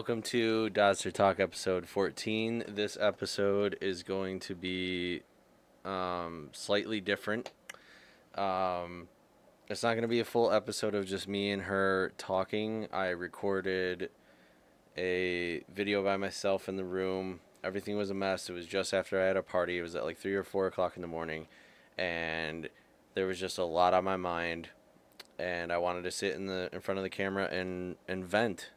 welcome to Dodster Talk episode 14. This episode is going to be slightly different. Um, it's not going to be a full episode of just me and her talking. I recorded a video by myself in the room. Everything was a mess. It was just after I had a party. It was at like 3 or 4 o'clock in the morning. And there was just a lot on my mind. And I wanted to sit in front of the camera and vent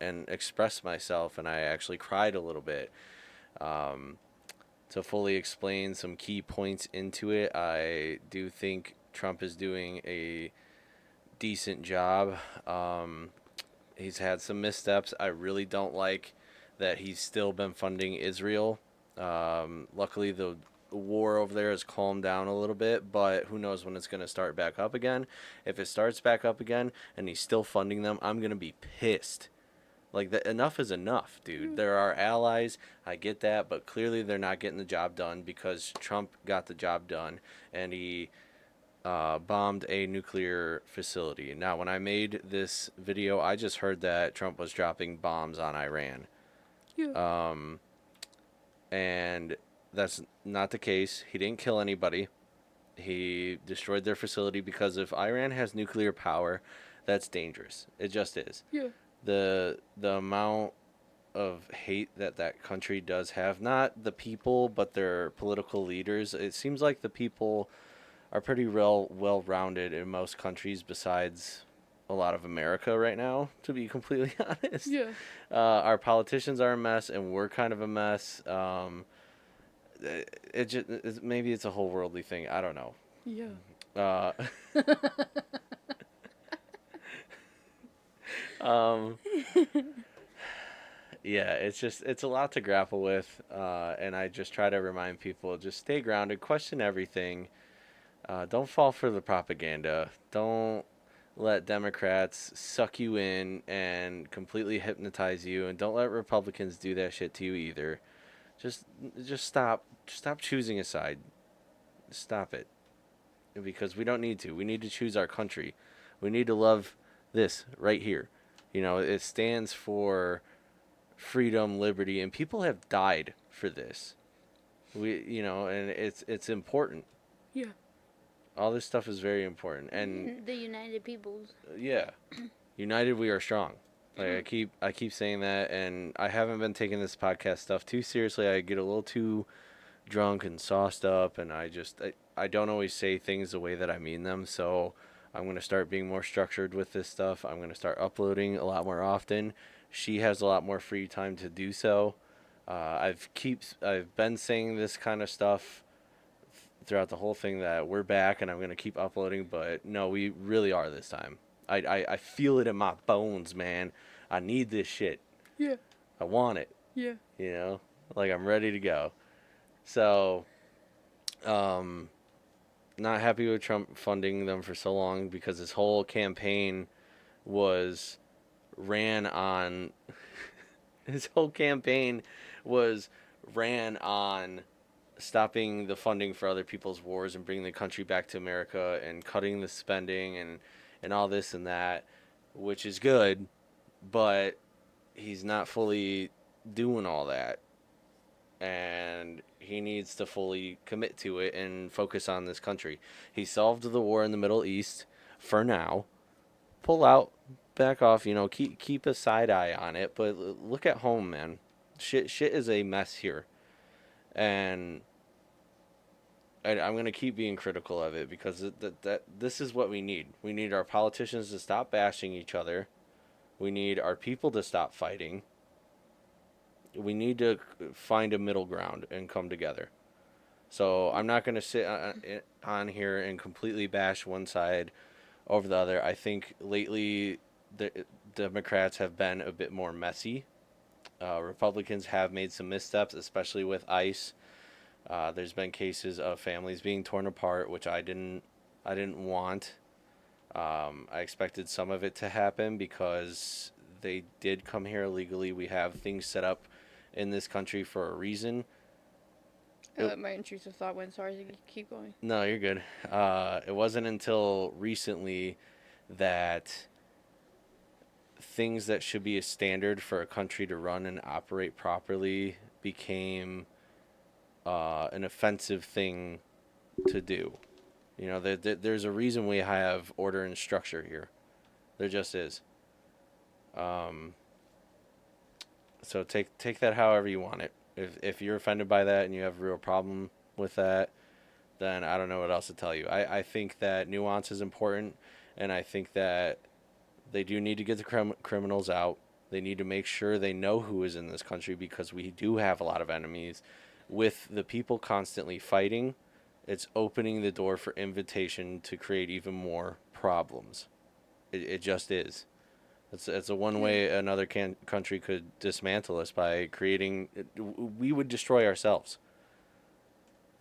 and express myself, and I actually cried a little bit. Um, to fully explain some key points into it, I do think Trump is doing a decent job. He's had some missteps. I really don't like that he's still been funding Israel. Luckily, the war over there has calmed down a little bit, but who knows when it's going to start back up again. If it starts back up again and he's still funding them, I'm going to be pissed. Like, enough is enough, dude. They're our allies. I get that, but clearly they're not getting the job done because Trump got the job done and he bombed a nuclear facility. Now, when I made this video, I just heard that Trump was dropping bombs on Iran. Yeah. And that's not the case. He didn't kill anybody. He destroyed their facility because if Iran has nuclear power, that's dangerous. It just is. Yeah. The amount of hate that country does have, not the people but their political leaders, it seems like the people are pretty well rounded in most countries besides a lot of America right now, to be completely honest. Yeah. Our politicians are a mess and we're kind of a mess. Maybe it's a whole worldly thing, I don't know. Yeah. uh, um yeah, it's a lot to grapple with, and I just try to remind people, just stay grounded, question everything, don't fall for the propaganda, don't let Democrats suck you in and completely hypnotize you, and don't let Republicans do that shit to you either. Just just stop choosing a side. Stop it, because we don't need to. We need to choose our country. We need to love this right here. It stands for freedom, liberty, and people have died for this. And it's important. Yeah. All this stuff is very important, and The United Peoples. yeah, united we are strong. Like I keep saying that, and I haven't been taking this podcast stuff too seriously. I get a little too drunk and sauced up, and I don't always say things the way that I mean them. So I'm gonna start being more structured with this stuff. I'm gonna start uploading a lot more often. She has a lot more free time to do so. I've been saying this kind of stuff throughout the whole thing, that we're back and I'm gonna keep uploading, but no, we really are this time. I feel it in my bones, man. I need this shit. Yeah. I want it. Yeah. Like I'm ready to go. So, um, not happy with Trump funding them for so long because his whole campaign was ran on his whole campaign was ran on stopping the funding for other people's wars and bringing the country back to America and cutting the spending and all this and that, which is good, but he's not fully doing all that. And he needs to fully commit to it and focus on this country. He solved the war in the Middle East for now. Pull out, back off, keep a side eye on it, but look at home, man. Shit is a mess here. And I'm going to keep being critical of it because this is what we need. We need our politicians to stop bashing each other. We need our people to stop fighting. We need to find a middle ground and come together. So I'm not going to sit on here and completely bash one side over the other. I think lately the Democrats have been a bit more messy. Republicans have made some missteps, especially with ICE. There's been cases of families being torn apart, which I didn't want. I expected some of it to happen because they did come here illegally. We have things set up in this country for a reason. My intrusive thought went. Sorry, keep going. No, you're good. It wasn't until recently that things that should be a standard for a country to run and operate properly became an offensive thing to do. You know, there's a reason we have order and structure here. There just is. Um, so take that however you want it. If you're offended by that and you have a real problem with that, then I don't know what else to tell you. I think that nuance is important, and I think that they do need to get the criminals out. They need to make sure they know who is in this country because we do have a lot of enemies. With the people constantly fighting, it's opening the door for invitation to create even more problems. It just is. It's a one Yeah. way another country could dismantle us by creating. We would destroy ourselves.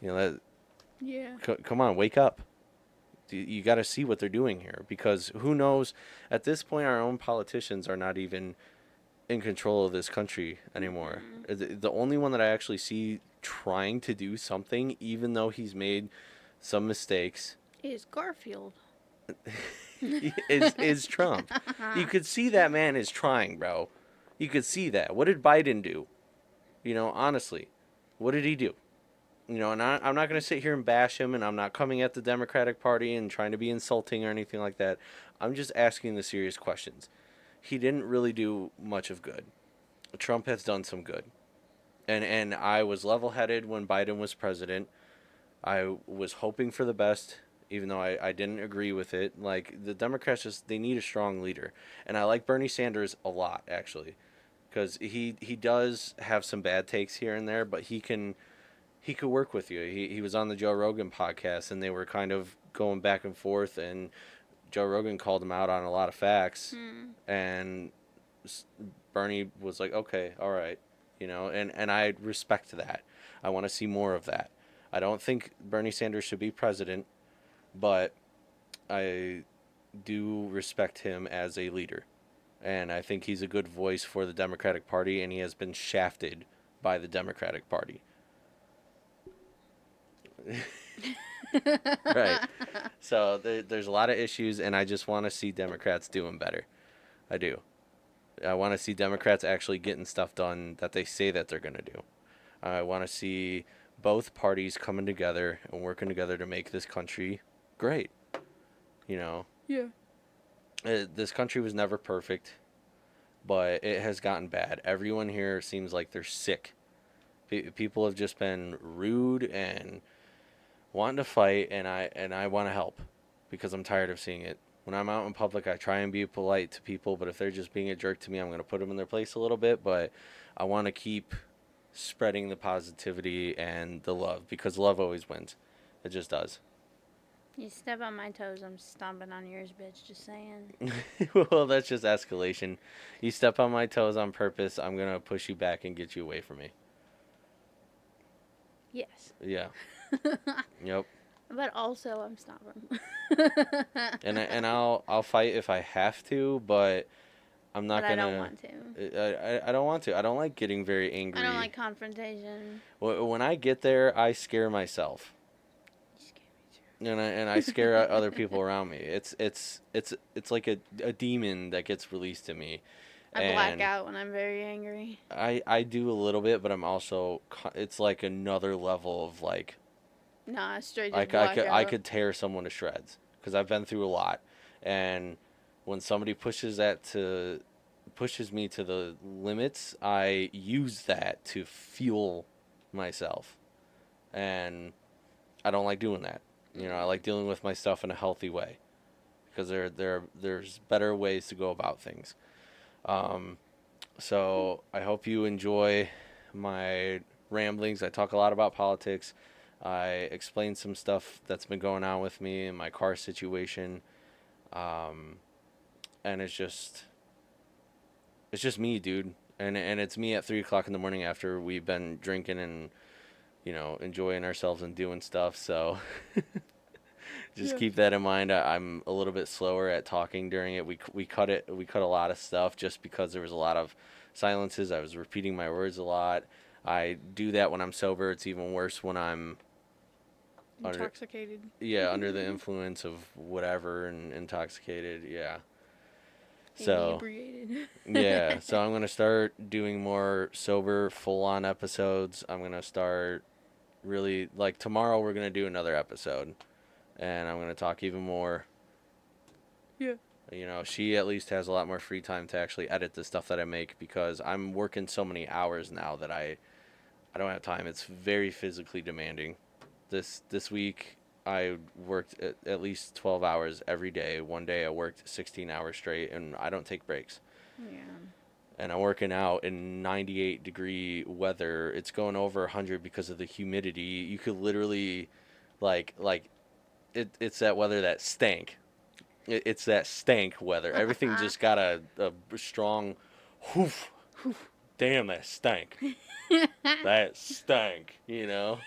You know that. Yeah. Come on, wake up. You got to see what they're doing here because who knows? At this point, our own politicians are not even in control of this country anymore. Mm-mm. The only one that I actually see trying to do something, even though he's made some mistakes, Is Garfield. is Trump. You could see that man is trying, bro. You could see that. What did Biden do? You know, honestly, what did he do? You know, and I'm not going to sit here and bash him, and I'm not coming at the Democratic Party and trying to be insulting or anything like that. I'm just asking the serious questions. He didn't really do much of good. Trump has done some good. And I was level headed when Biden was president. I was hoping for the best, even though I didn't agree with it. Like, the Democrats just, they need a strong leader. And I like Bernie Sanders a lot, actually, because he does have some bad takes here and there, but he could work with you. He was on the Joe Rogan podcast, and they were kind of going back and forth, and Joe Rogan called him out on a lot of facts, Hmm. and Bernie was like, okay, all right, you know, and I respect that. I want to see more of that. I don't think Bernie Sanders should be president, but I do respect him as a leader. And I think he's a good voice for the Democratic Party, and he has been shafted by the Democratic Party. Right. So there's a lot of issues, and I just want to see Democrats doing better. I do. I want to see Democrats actually getting stuff done that they say that they're going to do. I want to see both parties coming together and working together to make this country great. You know, Yeah. this country was never perfect, but it has gotten bad. Everyone here seems like they're sick. People have just been rude and wanting to fight, and I want to help because I'm tired of seeing it. When I'm out in public, I try and be polite to people, but if they're just being a jerk to me, I'm going to put them in their place a little bit. But I want to keep spreading the positivity and the love because love always wins. It just does. You step on my toes, I'm stomping on yours, bitch. Just saying. Well, that's just escalation. You step on my toes on purpose, I'm going to push you back and get you away from me. Yes. Yeah. Yep. But also, I'm stomping. And I'll fight if I have to, but I'm not But I don't gonna. want to. I don't want to. I don't like getting very I don't angry. like confrontation. When I get there, I scare myself, You scare me too. and I scare other people around me. It's like a demon that gets released in me, I black and out when I'm very angry. I do a little bit, but I'm also it's like another level of like Nah, I straight just like I black could I out. could tear someone to shreds because I've been through a lot, and when somebody pushes me to the limits, I use that to fuel myself, and I don't like doing that. You know, I like dealing with my stuff in a healthy way because there's better ways to go about things. Um, so I hope you enjoy my ramblings. I talk a lot about politics. I explain some stuff that's been going on with me in my car situation, um, and it's just me, dude, and it's me at 3 o'clock in the morning after we've been drinking and enjoying ourselves and doing stuff. So just Yeah. keep that in mind. I'm a little bit slower at talking during it. We cut it. We cut a lot of stuff just because there was a lot of silences. I was repeating my words a lot. I do that when I'm sober. It's even worse when I'm under Intoxicated. yeah under the influence of whatever and intoxicated. Yeah. So Inebriated. yeah, so I'm gonna start doing more sober, full-on episodes. I'm gonna start really like tomorrow. We're gonna do another episode, and I'm gonna talk even more. Yeah. You know, she at least has a lot more free time to actually edit the stuff that I make because I'm working so many hours now that I don't have time. It's very physically demanding. This week I worked at least 12 hours every day. One day I worked 16 hours straight, and I don't take breaks. Yeah. And I'm working out in 98-degree weather. It's going over 100 because of the humidity. You could literally, it's that weather that stank. It's that stank weather. Everything just got a strong, whoof, damn that stank. That stank, you know?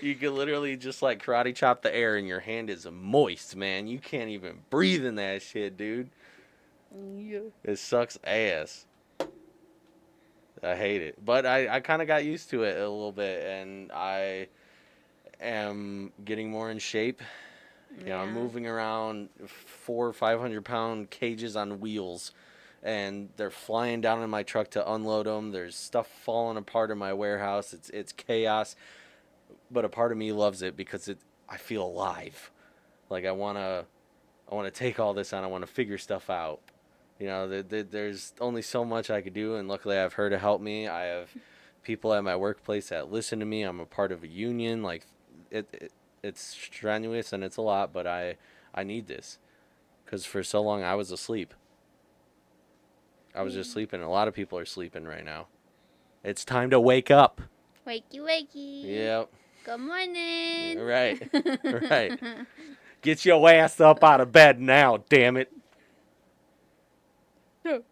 You can literally just like karate chop the air and your hand is moist, man. You can't even breathe in that shit, dude. Yeah. It sucks ass. I hate it. But I kind of got used to it a little bit, and I am getting more in shape. You know, I'm Yeah. moving around 400 or 500 pound cages on wheels, and they're flying down in my truck to unload them. There's stuff falling apart in my warehouse. It's chaos, but a part of me loves it because I feel alive. Like I wanna take all this on. I wanna figure stuff out. You know, there's only so much I could do, and luckily I have her to help me. I have people at my workplace that listen to me. I'm a part of a union. Like, it's strenuous and it's a lot, but I need this because for so long I was asleep. I was just Yeah. sleeping. A lot of people are sleeping right now. It's time to wake up. Wakey wakey. Yep. Good morning. Right. Right. Get your ass up out of bed now, damn it. No.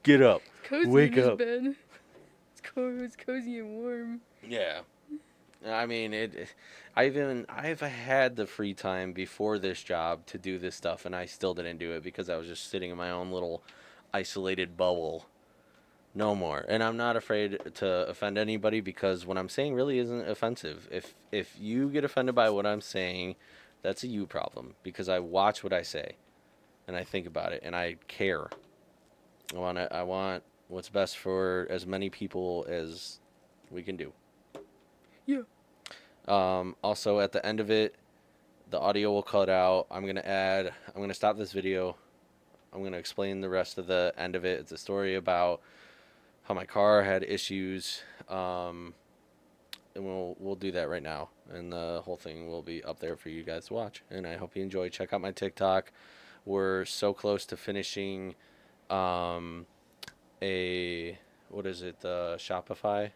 Get up. It's cozy Wake in this up. bed. It's cozy and warm. Yeah. I mean, I've had the free time before this job to do this stuff, and I still didn't do it because I was just sitting in my own little isolated bubble. No more. And I'm not afraid to offend anybody because what I'm saying really isn't offensive. If you get offended by what I'm saying, that's a you problem because I watch what I say and I think about it and I care. I want what's best for as many people as we can do. Yeah. Also, at the end of it, the audio will cut out. I'm gonna stop this video. I'm gonna explain the rest of the end of it. It's a story about how my car had issues, and we'll do that right now. And the whole thing will be up there for you guys to watch. And I hope you enjoy. Check out my TikTok. We're so close to finishing um, a what is it? The Shopify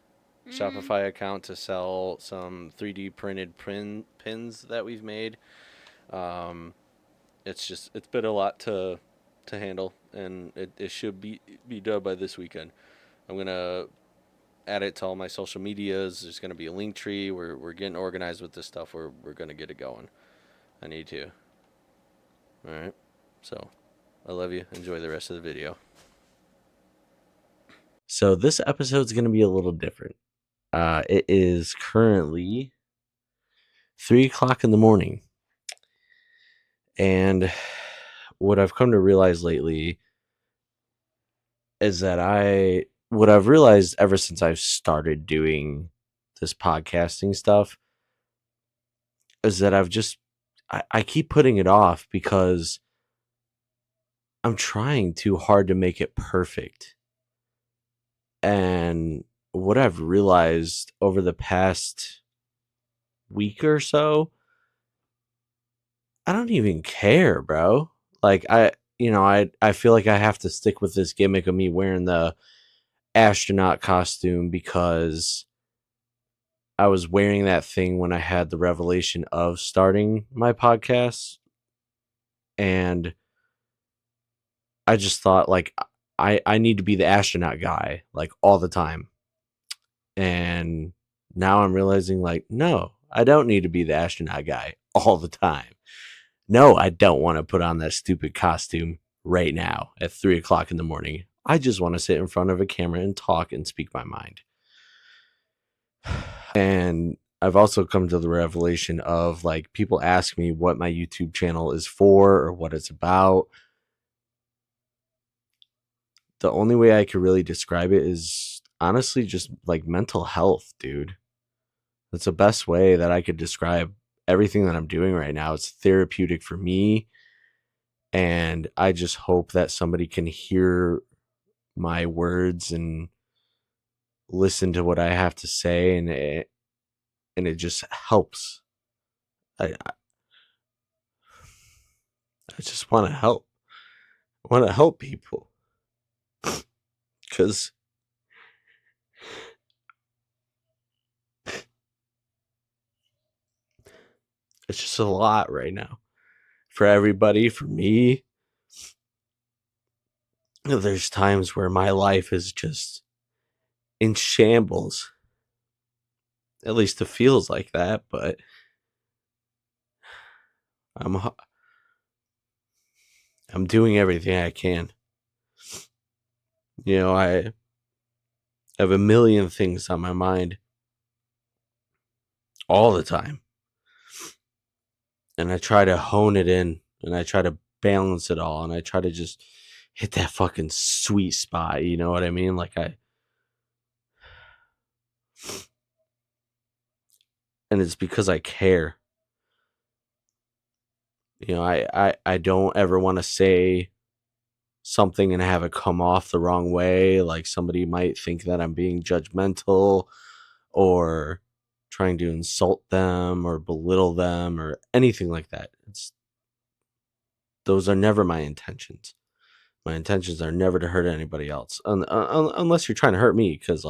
account to sell some 3D printed pins that we've made. Um, it's been a lot to handle, and it should be done by this weekend. I'm gonna add it to all my social medias. There's gonna be a link tree. We're getting organized with this stuff. We're gonna get it going. I need to. All right. So, I love you. Enjoy the rest of the video. So this episode's gonna be a little different. It is currently 3 o'clock in the morning, and what I've come to realize lately is that what I've realized ever since I've started doing this podcasting stuff is that I keep putting it off because I'm trying too hard to make it perfect. And what I've realized over the past week or so, I don't even care, bro. Like I feel like I have to stick with this gimmick of me wearing the astronaut costume because I was wearing that thing when I had the revelation of starting my podcast, and I just thought like I need to be the astronaut guy like all the time. And now I'm realizing like no, I don't need to be the astronaut guy all the time. No, I don't want to put on that stupid costume right now at 3 o'clock in the morning. I just want to sit in front of a camera and talk and speak my mind. And I've also come to the revelation of like people ask me what my YouTube channel is for or what it's about. The only way I could really describe it is honestly just like mental health, dude. That's the best way that I could describe everything that I'm doing right now. It's therapeutic for me. And I just hope that somebody can hear my words and listen to what I have to say. And it just helps. I just want to help. I want to help people because it's just a lot right now for everybody, for me. There's times where my life is just in shambles. At least it feels like that, but I'm I'm doing everything I can. I have a million things on my mind all the time, and I try to hone it in, and I try to balance it all, and I try to just hit that fucking sweet spot. You know what I mean? And it's because I care. I don't ever want to say something and have it come off the wrong way. Like somebody might think that I'm being judgmental or trying to insult them or belittle them or anything like that. Those are never my intentions. My intentions are never to hurt anybody else, unless you're trying to hurt me. Because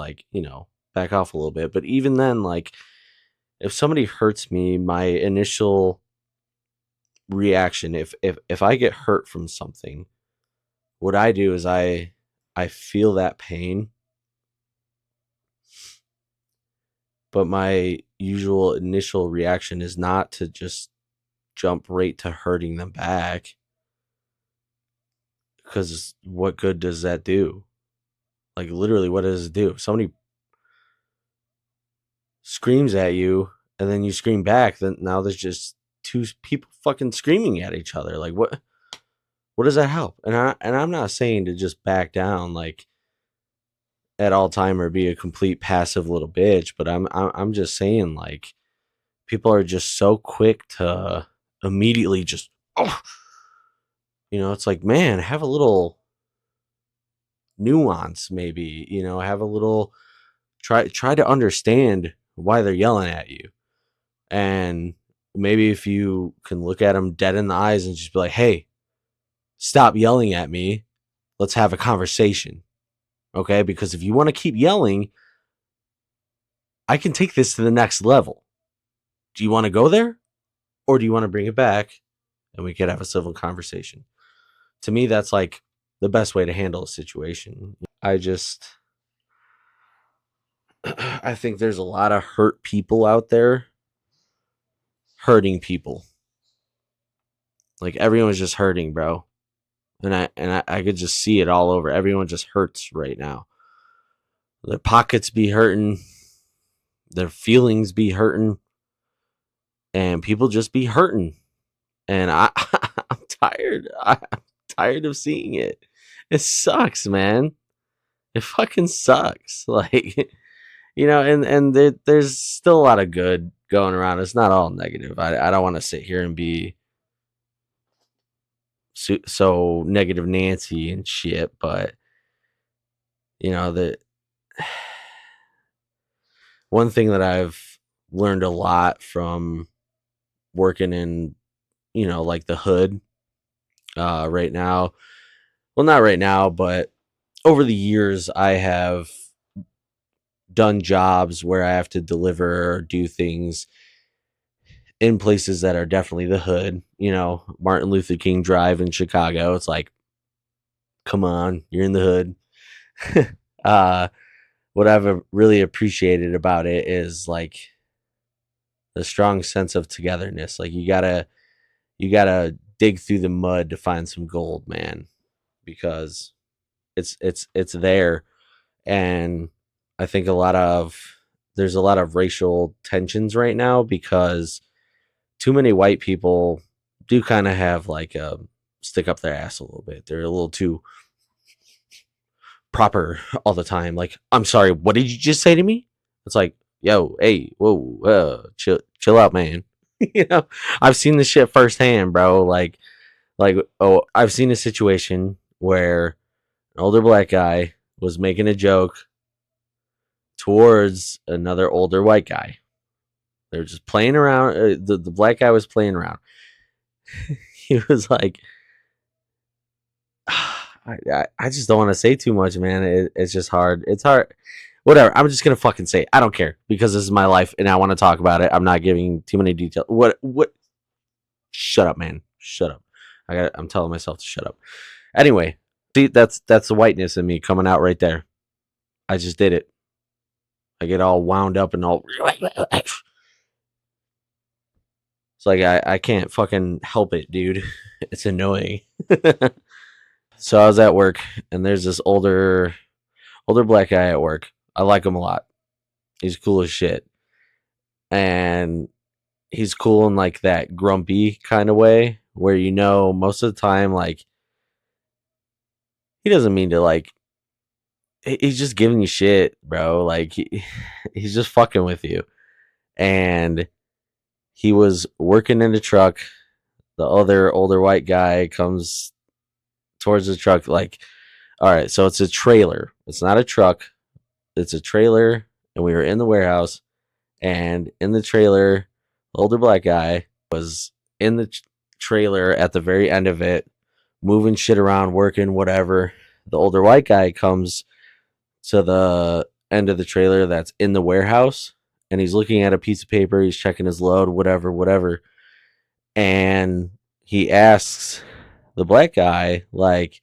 back off a little bit. But even then, like if somebody hurts me, my initial reaction, if I get hurt from something, what I do is I feel that pain, but my usual initial reaction is not to just jump right to hurting them back, because what good does that do? Like literally, what does it do? If somebody screams at you and then you scream back, then now there's just two people fucking screaming at each other. Like what does that help? And I'm not saying to just back down like at all time or be a complete passive little bitch, but I'm just saying like people are just so quick to immediately just oh, it's like, man, have a little nuance, maybe, have a little try to understand why they're yelling at you. And maybe if you can look at them dead in the eyes and just be like, hey, stop yelling at me, let's have a conversation. Okay, because if you want to keep yelling, I can take this to the next level. Do you want to go there, or do you want to bring it back and we could have a civil conversation? To me, that's like the best way to handle a situation. I just I think there's a lot of hurt people out there hurting people. Like everyone's just hurting, bro. And I could just see it all over. Everyone just hurts right now. Their pockets be hurting, their feelings be hurting, and people just be hurting. And I'm tired. I'm tired of seeing it. It sucks, man. It fucking sucks. Like and there's still a lot of good going around. It's not all negative. I don't want to sit here and be so negative Nancy and shit, but the one thing that I've learned a lot from working in like the hood right now, well, not right now, but over the years I have done jobs where I have to deliver or do things in places that are definitely the hood. Martin Luther King Drive in Chicago. It's like, come on, you're in the hood. uh, what I've really appreciated about it is like the strong sense of togetherness. Like you gotta dig through the mud to find some gold, man, because it's there. And I think a lot of there's a lot of racial tensions right now because too many white people do kind of have like a stick up their ass a little bit. They're a little too proper all the time. Like, I'm sorry, what did you just say to me? It's like, yo, hey, whoa, chill out, man. You know, I've seen this shit firsthand, bro. Oh, I've seen a situation where an older black guy was making a joke towards another older white guy. They were just playing around. The black guy was playing around. He was like, I just don't want to say too much, man. It's just hard. It's hard. Whatever. I'm just gonna fucking say it. I don't care because this is my life and I want to talk about it. I'm not giving too many details. What? Shut up, man. Shut up. I'm telling myself to shut up. Anyway, see, that's the whiteness in me coming out right there. I just did it. I get all wound up and all. It's like I can't fucking help it, dude. It's annoying. So I was at work and there's this older black guy at work. I like him a lot. He's cool as shit. And he's cool in like that grumpy kind of way where most of the time like he doesn't mean to like he's just giving you shit, bro. Like he's just fucking with you. And he was working in the truck. The other older white guy comes towards the truck like, all right, so it's a trailer. It's not a truck. It's a trailer and we were in the warehouse and in the trailer, the older black guy was in the trailer at the very end of it, moving shit around, working, whatever. The older white guy comes to the end of the trailer that's in the warehouse and he's looking at a piece of paper, he's checking his load, whatever, whatever. And he asks the black guy, like,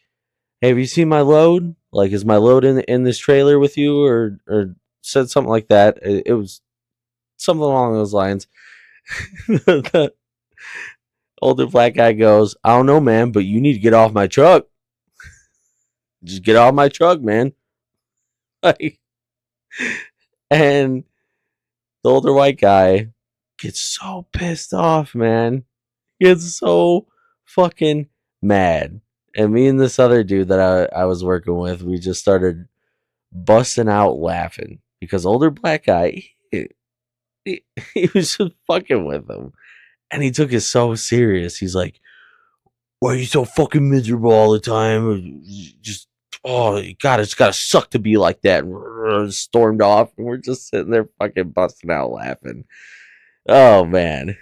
hey, have you seen my load? Like, is my load in this trailer with you? Or said something like that. It was something along those lines. The older black guy goes, I don't know, man, but you need to get off my truck. Just get off my truck, man. Like, and the older white guy gets so pissed off, man. Gets so fucking mad. And me and this other dude that I was working with, we just started busting out laughing because older black guy, he, he was just fucking with him. And he took it so serious. He's like, why are you so fucking miserable all the time? Just, oh, God, it's gotta suck to be like that. And stormed off. And we're just sitting there fucking busting out laughing. Oh, man.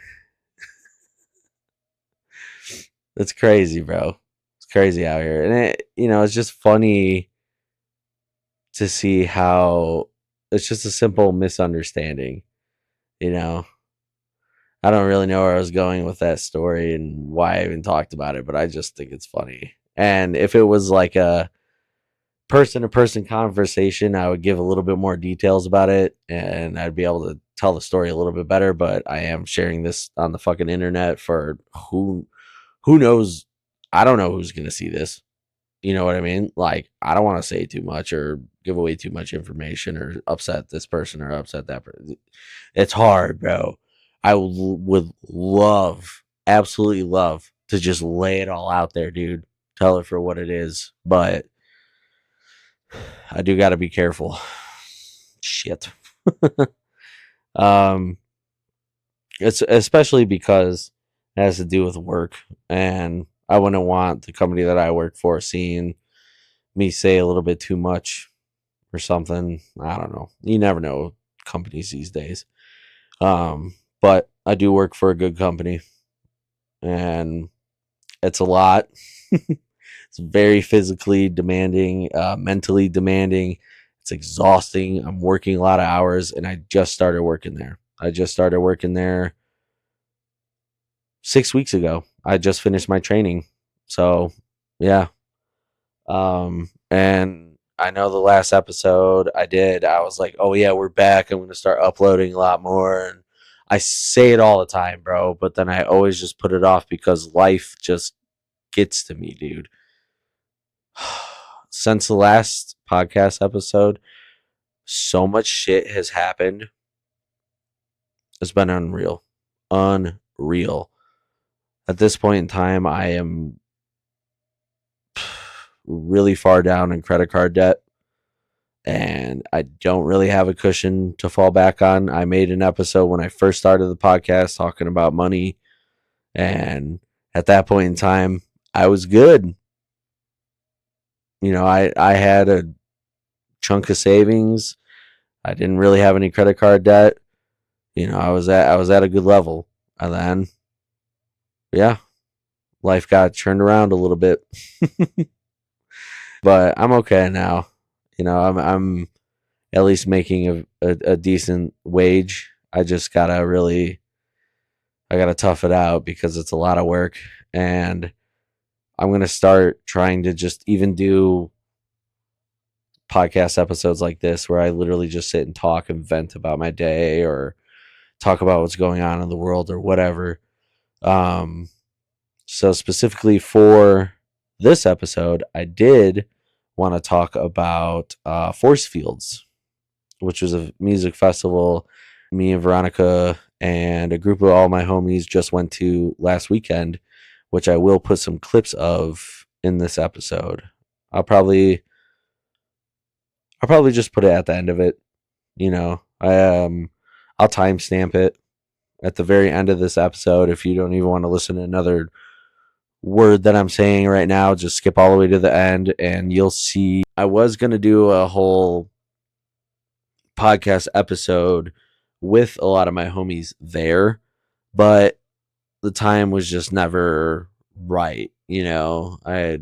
It's crazy, bro. It's crazy out here. And, it's just funny to see how it's just a simple misunderstanding, you know? I don't really know where I was going with that story and why I even talked about it, but I just think it's funny. And if it was like a person to person conversation, I would give a little bit more details about it and I'd be able to tell the story a little bit better. But I am sharing this on the fucking internet for who knows. I don't know who's gonna see this. You know what I mean? Like, I don't want to say too much or give away too much information or upset this person or upset that person. It's hard, bro. I would love, absolutely love to just lay it all out there, dude. Tell it for what it is. But I do got to be careful. Shit. um, it's especially because it has to do with work, and I wouldn't want the company that I work for seeing me say a little bit too much or something. I don't know. You never know companies these days. But I do work for a good company, and it's a lot. It's very physically demanding, mentally demanding. It's exhausting. I'm working a lot of hours, and I just started working there. I just started working there 6 weeks ago. I just finished my training. So, yeah. And I know the last episode I did, I was like, oh, yeah, we're back. I'm going to start uploading a lot more. And I say it all the time, bro, but then I always just put it off because life just gets to me, dude. Since the last podcast episode, so much shit has happened It's been unreal. Unreal. At this point in time, I am really far down in credit card debt and I don't really have a cushion to fall back on. I made an episode when I first started the podcast talking about money, and at that point in time, I was good. I had a chunk of savings. I didn't really have any credit card debt. I was at a good level. And then yeah, life got turned around a little bit. But I'm okay now. I'm at least making a decent wage. I gotta tough it out because it's a lot of work, and I'm gonna start trying to just even do podcast episodes like this where I literally just sit and talk and vent about my day or talk about what's going on in the world or whatever. Um, so specifically for this episode, I did want to talk about Force Fields, which was a music festival me and Veronica and a group of all my homies just went to last weekend, which I will put some clips of in this episode. I'll probably I'll probably just put it at the end of it. I'll timestamp it at the very end of this episode. If you don't even want to listen to another word that I'm saying right now, just skip all the way to the end and you'll see. I was gonna do a whole podcast episode with a lot of my homies there, but the time was just never right. I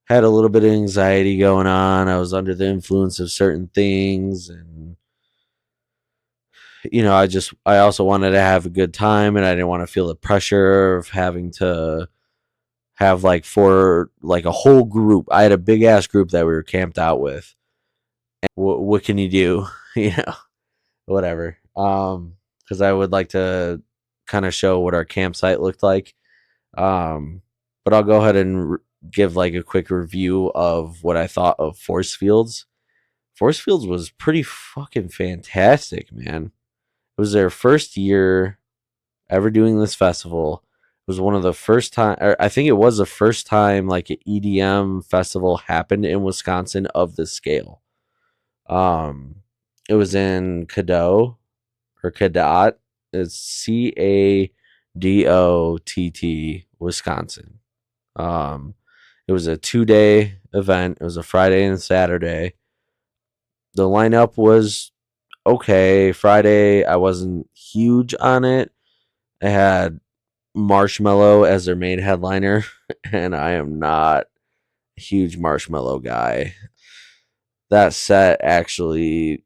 had a little bit of anxiety going on. I was under the influence of certain things, and I also wanted to have a good time, and I didn't want to feel the pressure of having to have like for like a whole group. I had a big ass group that we were camped out with. And what can you do? Whatever. Because I would like to kind of show what our campsite looked like. But I'll go ahead and give like a quick review of what I thought of Force Fields. Force Fields was pretty fucking fantastic, man. It was their first year ever doing this festival. It was one of the first time, or I think it was the first time like an EDM festival happened in Wisconsin of this scale. Um, it was in Cadott or Cadott. It's Cadott, Wisconsin. Um, it was a 2-day event. It was a Friday and a Saturday. The lineup was okay. Friday, I wasn't huge on it. I had Marshmello as their main headliner, and I am not a huge Marshmello guy. That set actually,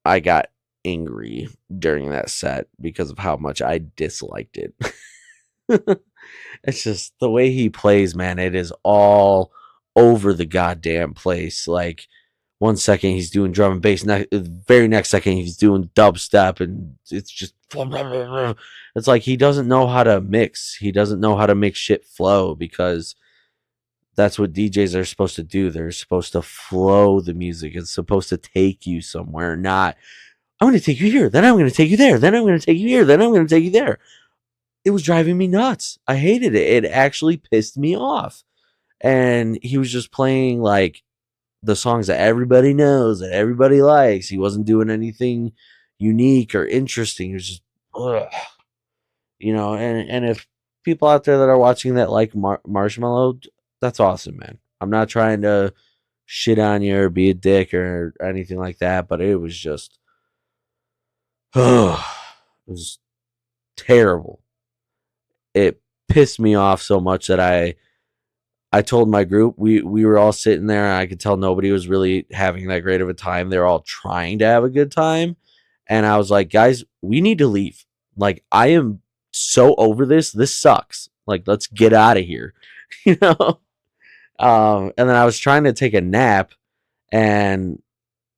I got angry during that set because of how much I disliked it. It's just the way he plays, man. It is all over the goddamn place. Like 1 second he's doing drum and bass, very next second he's doing dubstep, and it's just it's like he doesn't know how to mix. He doesn't know how to make shit flow because that's what DJs are supposed to do. They're supposed to flow the music. It's supposed to take you somewhere, not I'm going to take you here, then I'm going to take you there, then I'm going to take you here, then I'm going to take you there. It was driving me nuts. I hated it. It actually pissed me off. And he was just playing like the songs that everybody knows, that everybody likes. He wasn't doing anything unique or interesting. It was just, ugh. And if people out there that are watching that like Marshmallow, that's awesome, man. I'm not trying to shit on you or be a dick or anything like that, but it was just, it was terrible. It pissed me off so much that I told my group we were all sitting there and I could tell nobody was really having that great of a time. They're all trying to have a good time. And I was like, guys, we need to leave. Like, I am so over this. This sucks. Like, let's get out of here. you know? And then I was trying to take a nap and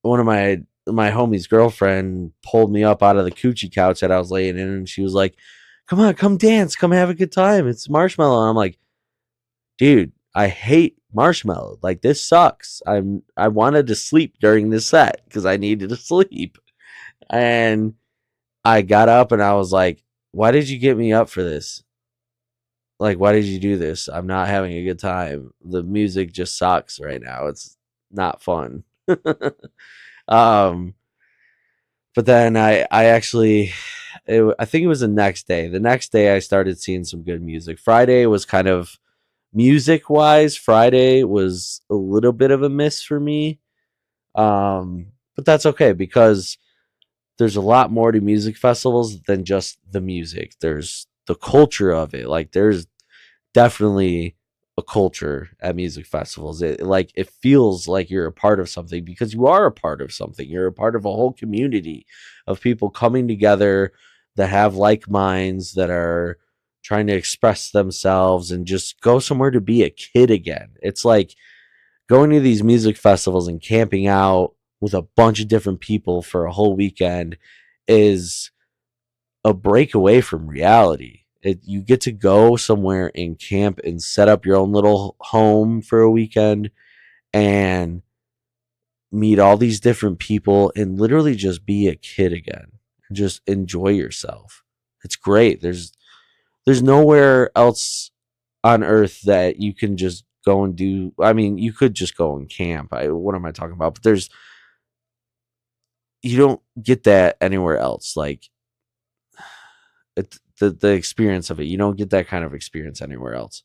one of my homie's girlfriend pulled me up out of the coochie couch that I was laying in and she was like, come on, come dance, come have a good time. It's Marshmallow. And I'm like, dude, I hate Marshmallow. Like this sucks. I wanted to sleep during this set because I needed to sleep. And I got up and I was like, why did you get me up for this? Like, why did you do this? I'm not having a good time. The music just sucks right now. It's not fun. um, but then I actually, I think it was the next day. The next day I started seeing some good music. Friday was kind of music wise. Friday was a little bit of a miss for me. But that's okay because there's a lot more to music festivals than just the music. There's the culture of it. Like there's definitely a culture at music festivals. It feels like you're a part of something because you are a part of something. You're a part of a whole community of people coming together that have like minds that are trying to express themselves and just go somewhere to be a kid again. It's like going to these music festivals and camping out with a bunch of different people for a whole weekend is a break away from reality. You get to go somewhere and camp and set up your own little home for a weekend and meet all these different people and literally just be a kid again and just enjoy yourself. It's great. There's nowhere else on earth that you can just go and do. I mean, you could just go and camp. What am I talking about? But you don't get that anywhere else. Like the experience of it. You don't get that kind of experience anywhere else.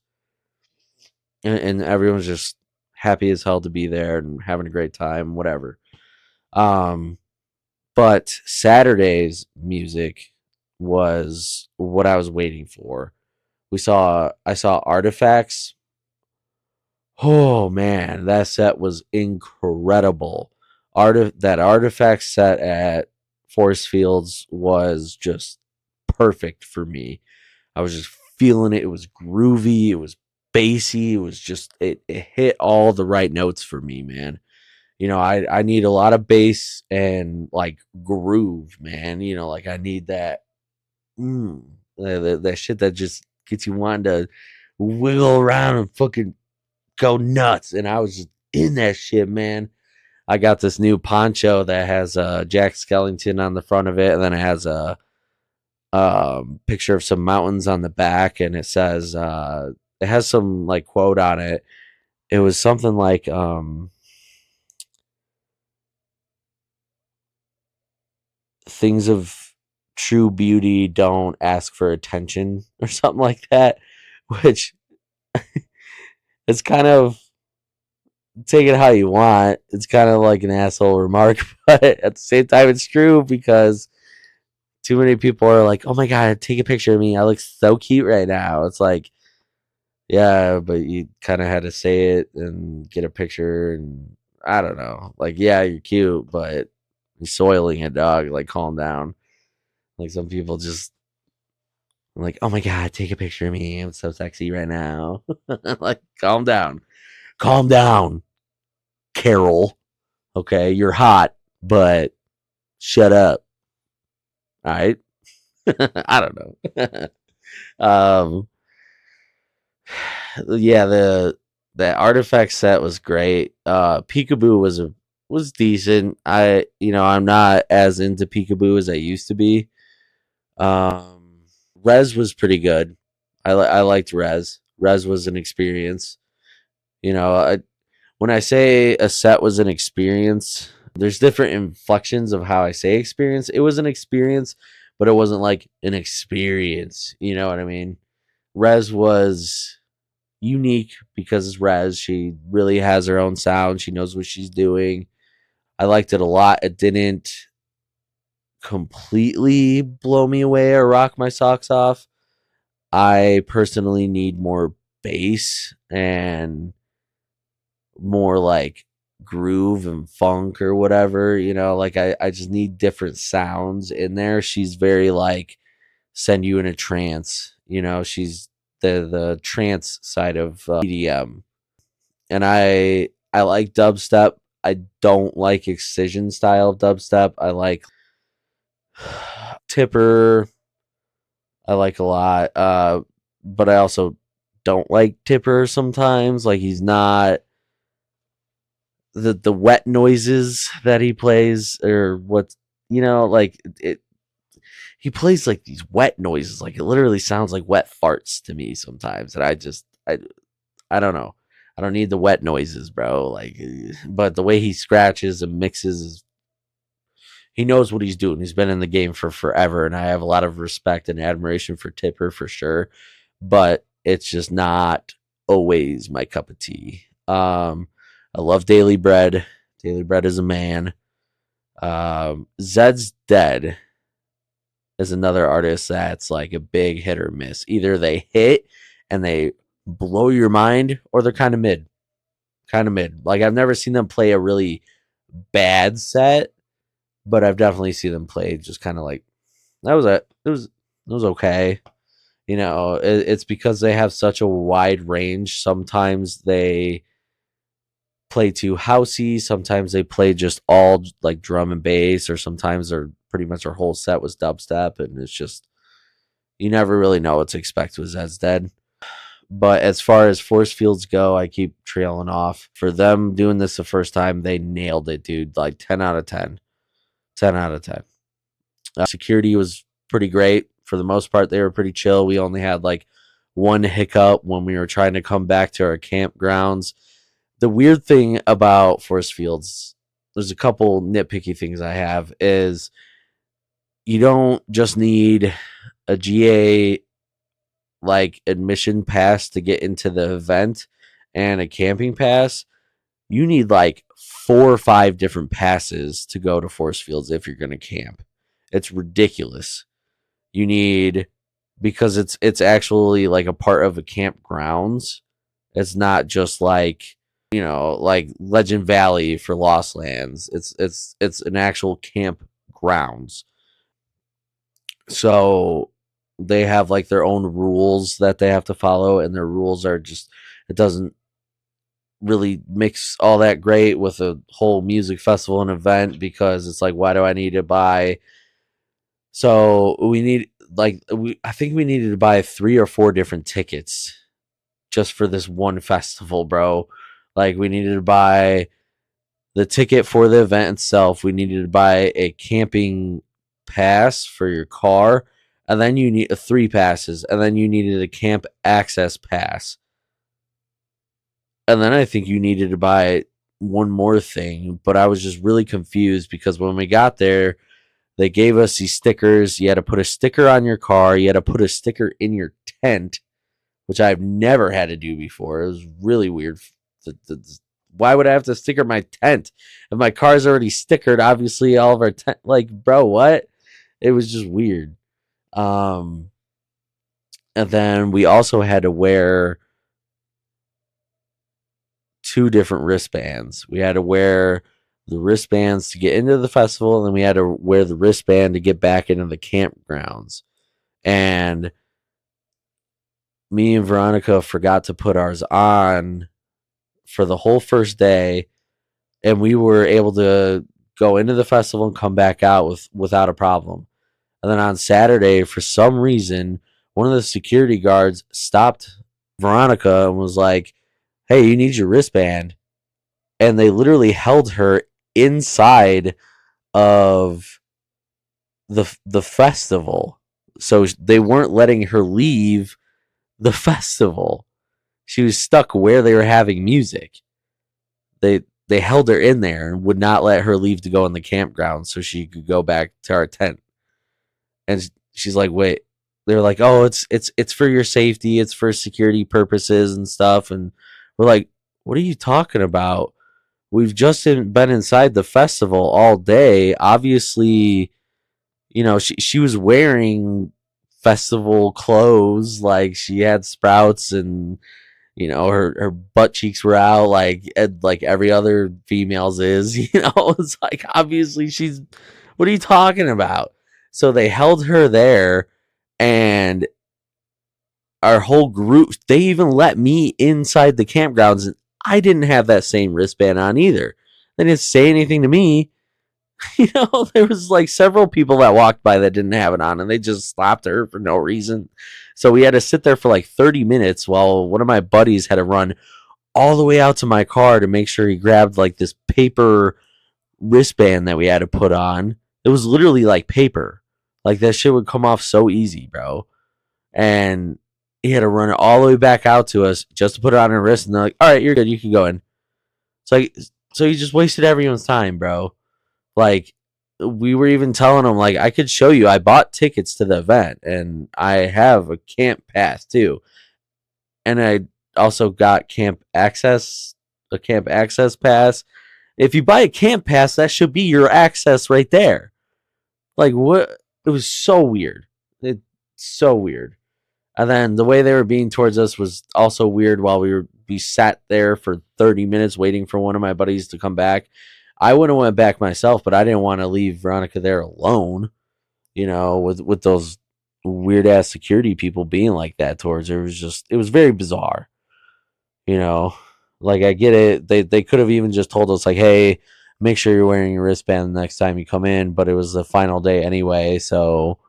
And everyone's just happy as hell to be there and having a great time, whatever. Um, but Saturday's music was what I was waiting for. I saw Artifacts. Oh man, that set was incredible. That Artifact set at Forest Fields was just perfect for me. I was just feeling it. It was groovy. It was bassy. It was just it hit all the right notes for me, man. I need a lot of bass and like groove, man. Like I need that that shit that just gets you wanting to wiggle around and fucking go nuts. And I was just in that shit, man. I got this new poncho that has Jack Skellington on the front of it, and then it has a picture of some mountains on the back, and it has some like quote on it. It was something like things of true beauty don't ask for attention or something like that, which it's kind of take it how you want. It's kind of like an asshole remark, but at the same time it's true because too many people are like, "Oh my god, take a picture of me. I look so cute right now." It's like, yeah, but you kind of had to say it and get a picture, and I don't know. Like, yeah, you're cute, but you're soiling a dog. Like, calm down. Like, some people just like, oh my god, take a picture of me. I'm so sexy right now. Like, calm down, Carol. Okay, you're hot, but shut up. All right. I don't know. um, yeah, the artifact set was great. Peekaboo was decent. I'm not as into Peekaboo as I used to be. Um, Res was pretty good. I liked Res. Res was an experience. When I say a set was an experience, there's different inflections of how I say experience. It was an experience, but it wasn't like an experience. You know what I mean? Res was unique because it's Res. She really has her own sound. She knows what she's doing. I liked it a lot. It didn't completely blow me away or rock my socks off. I personally need more bass and more like groove and funk or whatever, like I just need different sounds in there. She's very like send you in a trance, she's the trance side of EDM. And I like dubstep. I don't like excision style dubstep. I like Tipper. I like a lot. But I also don't like Tipper sometimes. Like he's not the wet noises that he plays or like it he plays like these wet noises, like it literally sounds like wet farts to me sometimes, and I don't know. I don't need the wet noises, bro. Like, but the way he scratches and mixes, he knows what he's doing. He's been in the game for forever, and I have a lot of respect and admiration for Tipper for sure. But it's just not always my cup of tea. I love Daily Bread. Daily Bread is a man. Zed's Dead is another artist that's like a big hit or miss. Either they hit and they blow your mind, or they're kind of mid. Kind of mid. Like I've never seen them play a really bad set, but I've definitely seen them play just kind of like that was it. It was okay. It's because they have such a wide range. Sometimes they play too housey. Sometimes they play just all like drum and bass, or sometimes they're pretty much their whole set was dubstep, and it's just you never really know what to expect with Zed's Dead. But as far as force fields go, I keep trailing off. For them doing this the first time, they nailed it, dude. Like 10 out of 10. 10 out of 10. Security was pretty great. For the most part, they were pretty chill. We only had like one hiccup when we were trying to come back to our campgrounds. The weird thing about force fields, there's a couple nitpicky things I have, is you don't just need a GA like admission pass to get into the event and a camping pass. You need like 4 or 5 different passes to go to force fields if you're going to camp. It's ridiculous. You need, because it's actually like a part of a campgrounds. It's not just like, like Legend Valley for Lost Lands. It's an actual campgrounds. So they have like their own rules that they have to follow, and their rules are just, it doesn't really mix all that great with a whole music festival and event, because it's like, why do I need to buy? So we need I think we needed to buy 3 or 4 different tickets just for this one festival, bro. Like we needed to buy the ticket for the event itself. We needed to buy a camping pass for your car, and then you need 3 passes, and then you needed a camp access pass. And then I think you needed to buy one more thing, but I was just really confused because when we got there, they gave us these stickers. You had to put a sticker on your car. You had to put a sticker in your tent, which I've never had to do before. It was really weird. Why would I have to sticker my tent? If my car's already stickered, obviously all of our tent, like, bro, what? It was just weird. And then we also had to wear 2 different wristbands. We had to wear the wristbands to get into the festival, and then we had to wear the wristband to get back into the campgrounds. And me and Veronica forgot to put ours on for the whole first day, and we were able to go into the festival and come back out without a problem. And then on Saturday, for some reason, one of the security guards stopped Veronica and was like, "Hey, you need your wristband." And they literally held her inside of the festival. So they weren't letting her leave the festival. She was stuck where they were having music. They held her in there and would not let her leave to go in the campground so she could go back to our tent. And she's like, "Wait." They're like, "Oh, it's for your safety. It's for security purposes and stuff." And we're like, "What are you talking about? We've just been inside the festival all day. Obviously, she was wearing festival clothes, like she had sprouts, and her butt cheeks were out like every other female's is. It's like, obviously she's, what are you talking about?" So they held her there, and our whole group, they even let me inside the campgrounds, and I didn't have that same wristband on either. They didn't say anything to me. There was like several people that walked by that didn't have it on, and they just slapped her for no reason. So we had to sit there for like 30 minutes while one of my buddies had to run all the way out to my car to make sure he grabbed like this paper wristband that we had to put on. It was literally like paper. Like that shit would come off so easy, bro. And he had to run it all the way back out to us just to put it on her wrist, and they're like, "All right, you're good. You can go in." It's like, so you just wasted everyone's time, bro. Like, we were even telling him, like, I could show you. I bought tickets to the event, and I have a camp pass too, and I also got a camp access pass. If you buy a camp pass, that should be your access right there. Like, what? It was so weird. It's so weird. And then the way they were being towards us was also weird. While we sat there for 30 minutes waiting for one of my buddies to come back. I would have went back myself, but I didn't want to leave Veronica there alone, with those weird ass security people being like that towards her. It was very bizarre, you know. Like, I get it. They could have even just told us, like, hey, make sure you're wearing your wristband the next time you come in, but it was the final day anyway, so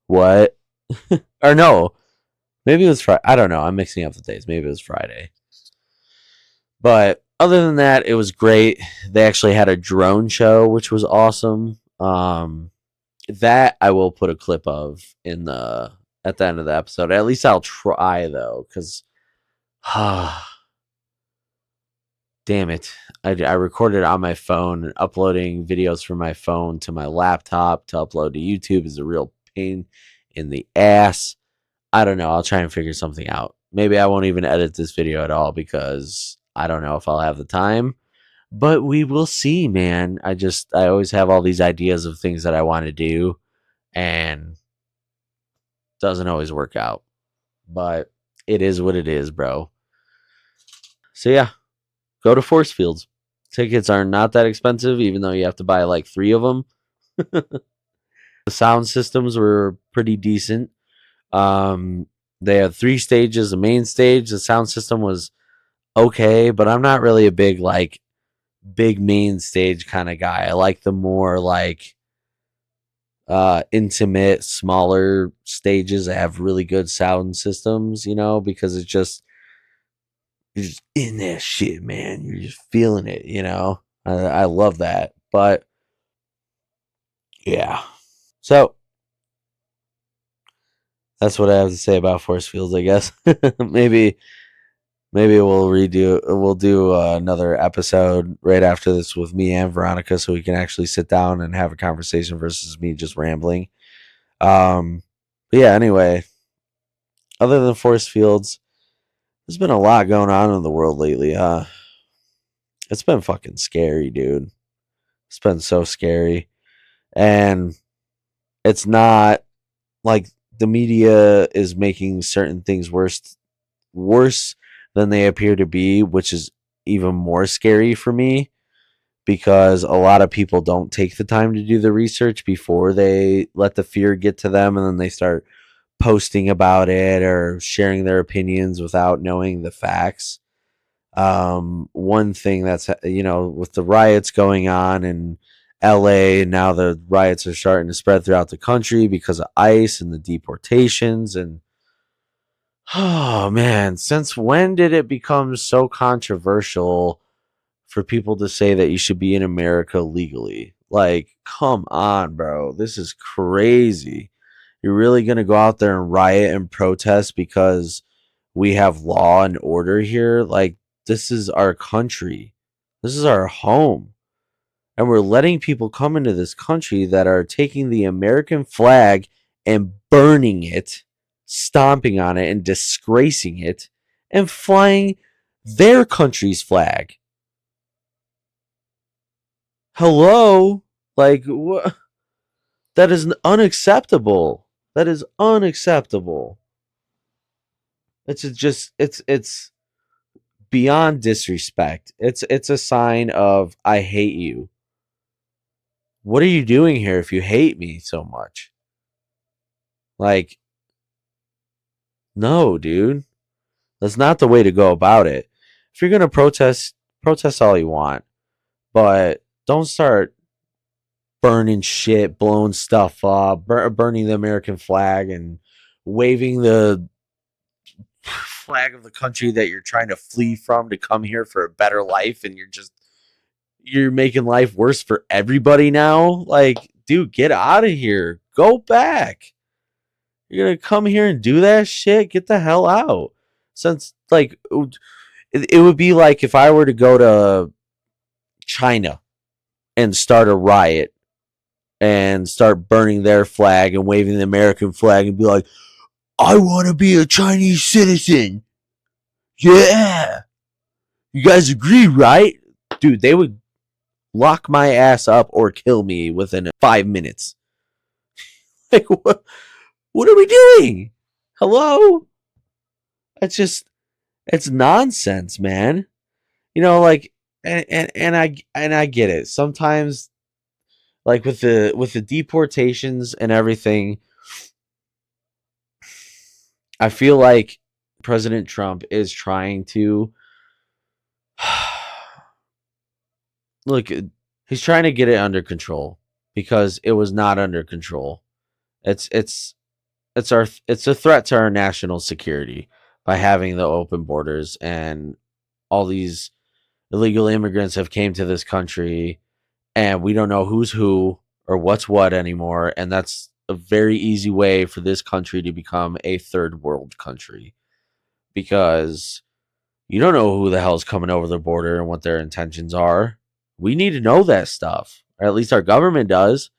what? Or no, maybe it was Friday. I don't know. I'm mixing up the days. Maybe it was Friday. But other than that, it was great. They actually had a drone show, which was awesome. That I will put a clip of at the end of the episode. At least I'll try, though, because damn it, I recorded on my phone, and uploading videos from my phone to my laptop to upload to YouTube is a real pain in the ass. I don't know. I'll try and figure something out. Maybe I won't even edit this video at all because I don't know if I'll have the time. But we will see, man. I always have all these ideas of things that I want to do, and doesn't always work out. But it is what it is, bro. So yeah, go to force fields. Tickets are not that expensive, even though you have to buy like 3 of them. The sound systems were pretty decent. They had 3 stages. The main stage, the sound system was okay, but I'm not really a big main stage kind of guy. I like the more like intimate, smaller stages that have really good sound systems, because you're just in that shit, man. You're just feeling it, I love that. But yeah. So that's what I have to say about force fields, I guess. maybe we'll do another episode right after this with me and Veronica, so we can actually sit down and have a conversation versus me just rambling. But yeah, anyway, other than force fields, there's been a lot going on in the world lately, huh? It's been fucking scary, dude. It's been so scary. And it's not like the media is making certain things worse than they appear to be, which is even more scary for me because a lot of people don't take the time to do the research before they let the fear get to them, and then they start posting about it or sharing their opinions without knowing the facts. One thing that's, with the riots going on in LA, and now the riots are starting to spread throughout the country because of ICE and the deportations. And oh man, since when did it become so controversial for people to say that you should be in America legally? Like, come on, bro. This is crazy. You're really going to go out there and riot and protest because we have law and order here? Like, this is our country. This is our home. And we're letting people come into this country that are taking the American flag and burning it, stomping on it and disgracing it, and flying their country's flag. Hello? Like, what? That is unacceptable. That is unacceptable. It's beyond disrespect. It's a sign of I hate you. What are you doing here if you hate me so much? Like, no, dude. That's not the way to go about it. If you're gonna protest all you want, but don't start burning shit, blowing stuff up, burning the American flag, and waving the flag of the country that you're trying to flee from to come here for a better life, and you're making life worse for everybody now. Like, dude, get out of here. Go back. You're gonna come here and do that shit? Get the hell out. Since like it would be like if I were to go to China and start a riot and start burning their flag and waving the American flag and be like, I want to be a Chinese citizen. Yeah. You guys agree, right? Dude, they would lock my ass up or kill me within 5 minutes. Like, what are we doing? Hello? It's nonsense, man. Like, and I get it. Sometimes, like with the deportations and everything, I feel like President Trump is trying to look. He's trying to get it under control because it was not under control. It's it's it's a threat to our national security by having the open borders, and all these illegal immigrants have came to this country and we don't know who's who or what's what anymore, and that's a very easy way for this country to become a third world country because you don't know who the hell's coming over the border and what their intentions are. We need to know that stuff, or at least our government does,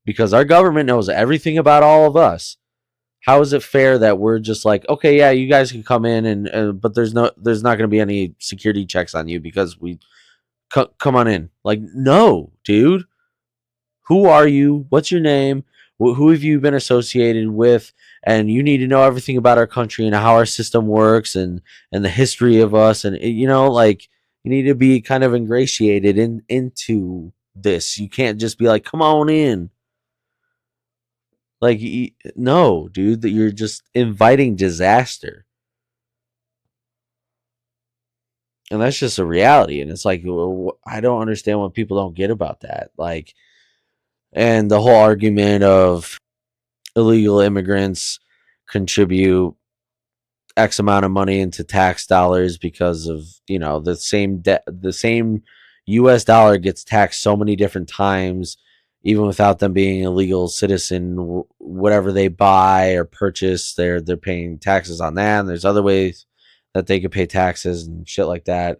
because our government knows everything about all of us. How is it fair that we're just like, okay, yeah, you guys can come in but there's not going to be any security checks on you because we come on in. Like, no, dude. Who are you? What's your name? Who have you been associated with? And you need to know everything about our country and how our system works and the history of us. And like, you need to be kind of ingratiated into this. You can't just be like, come on in. Like, no, dude, that you're just inviting disaster. And that's just a reality. And it's like, I don't understand what people don't get about that. Like, and the whole argument of illegal immigrants contribute X amount of money into tax dollars because of the same U.S. dollar gets taxed so many different times, even without them being a legal citizen. Whatever they buy or purchase, they're paying taxes on that. And there's other ways that they could pay taxes and shit like that.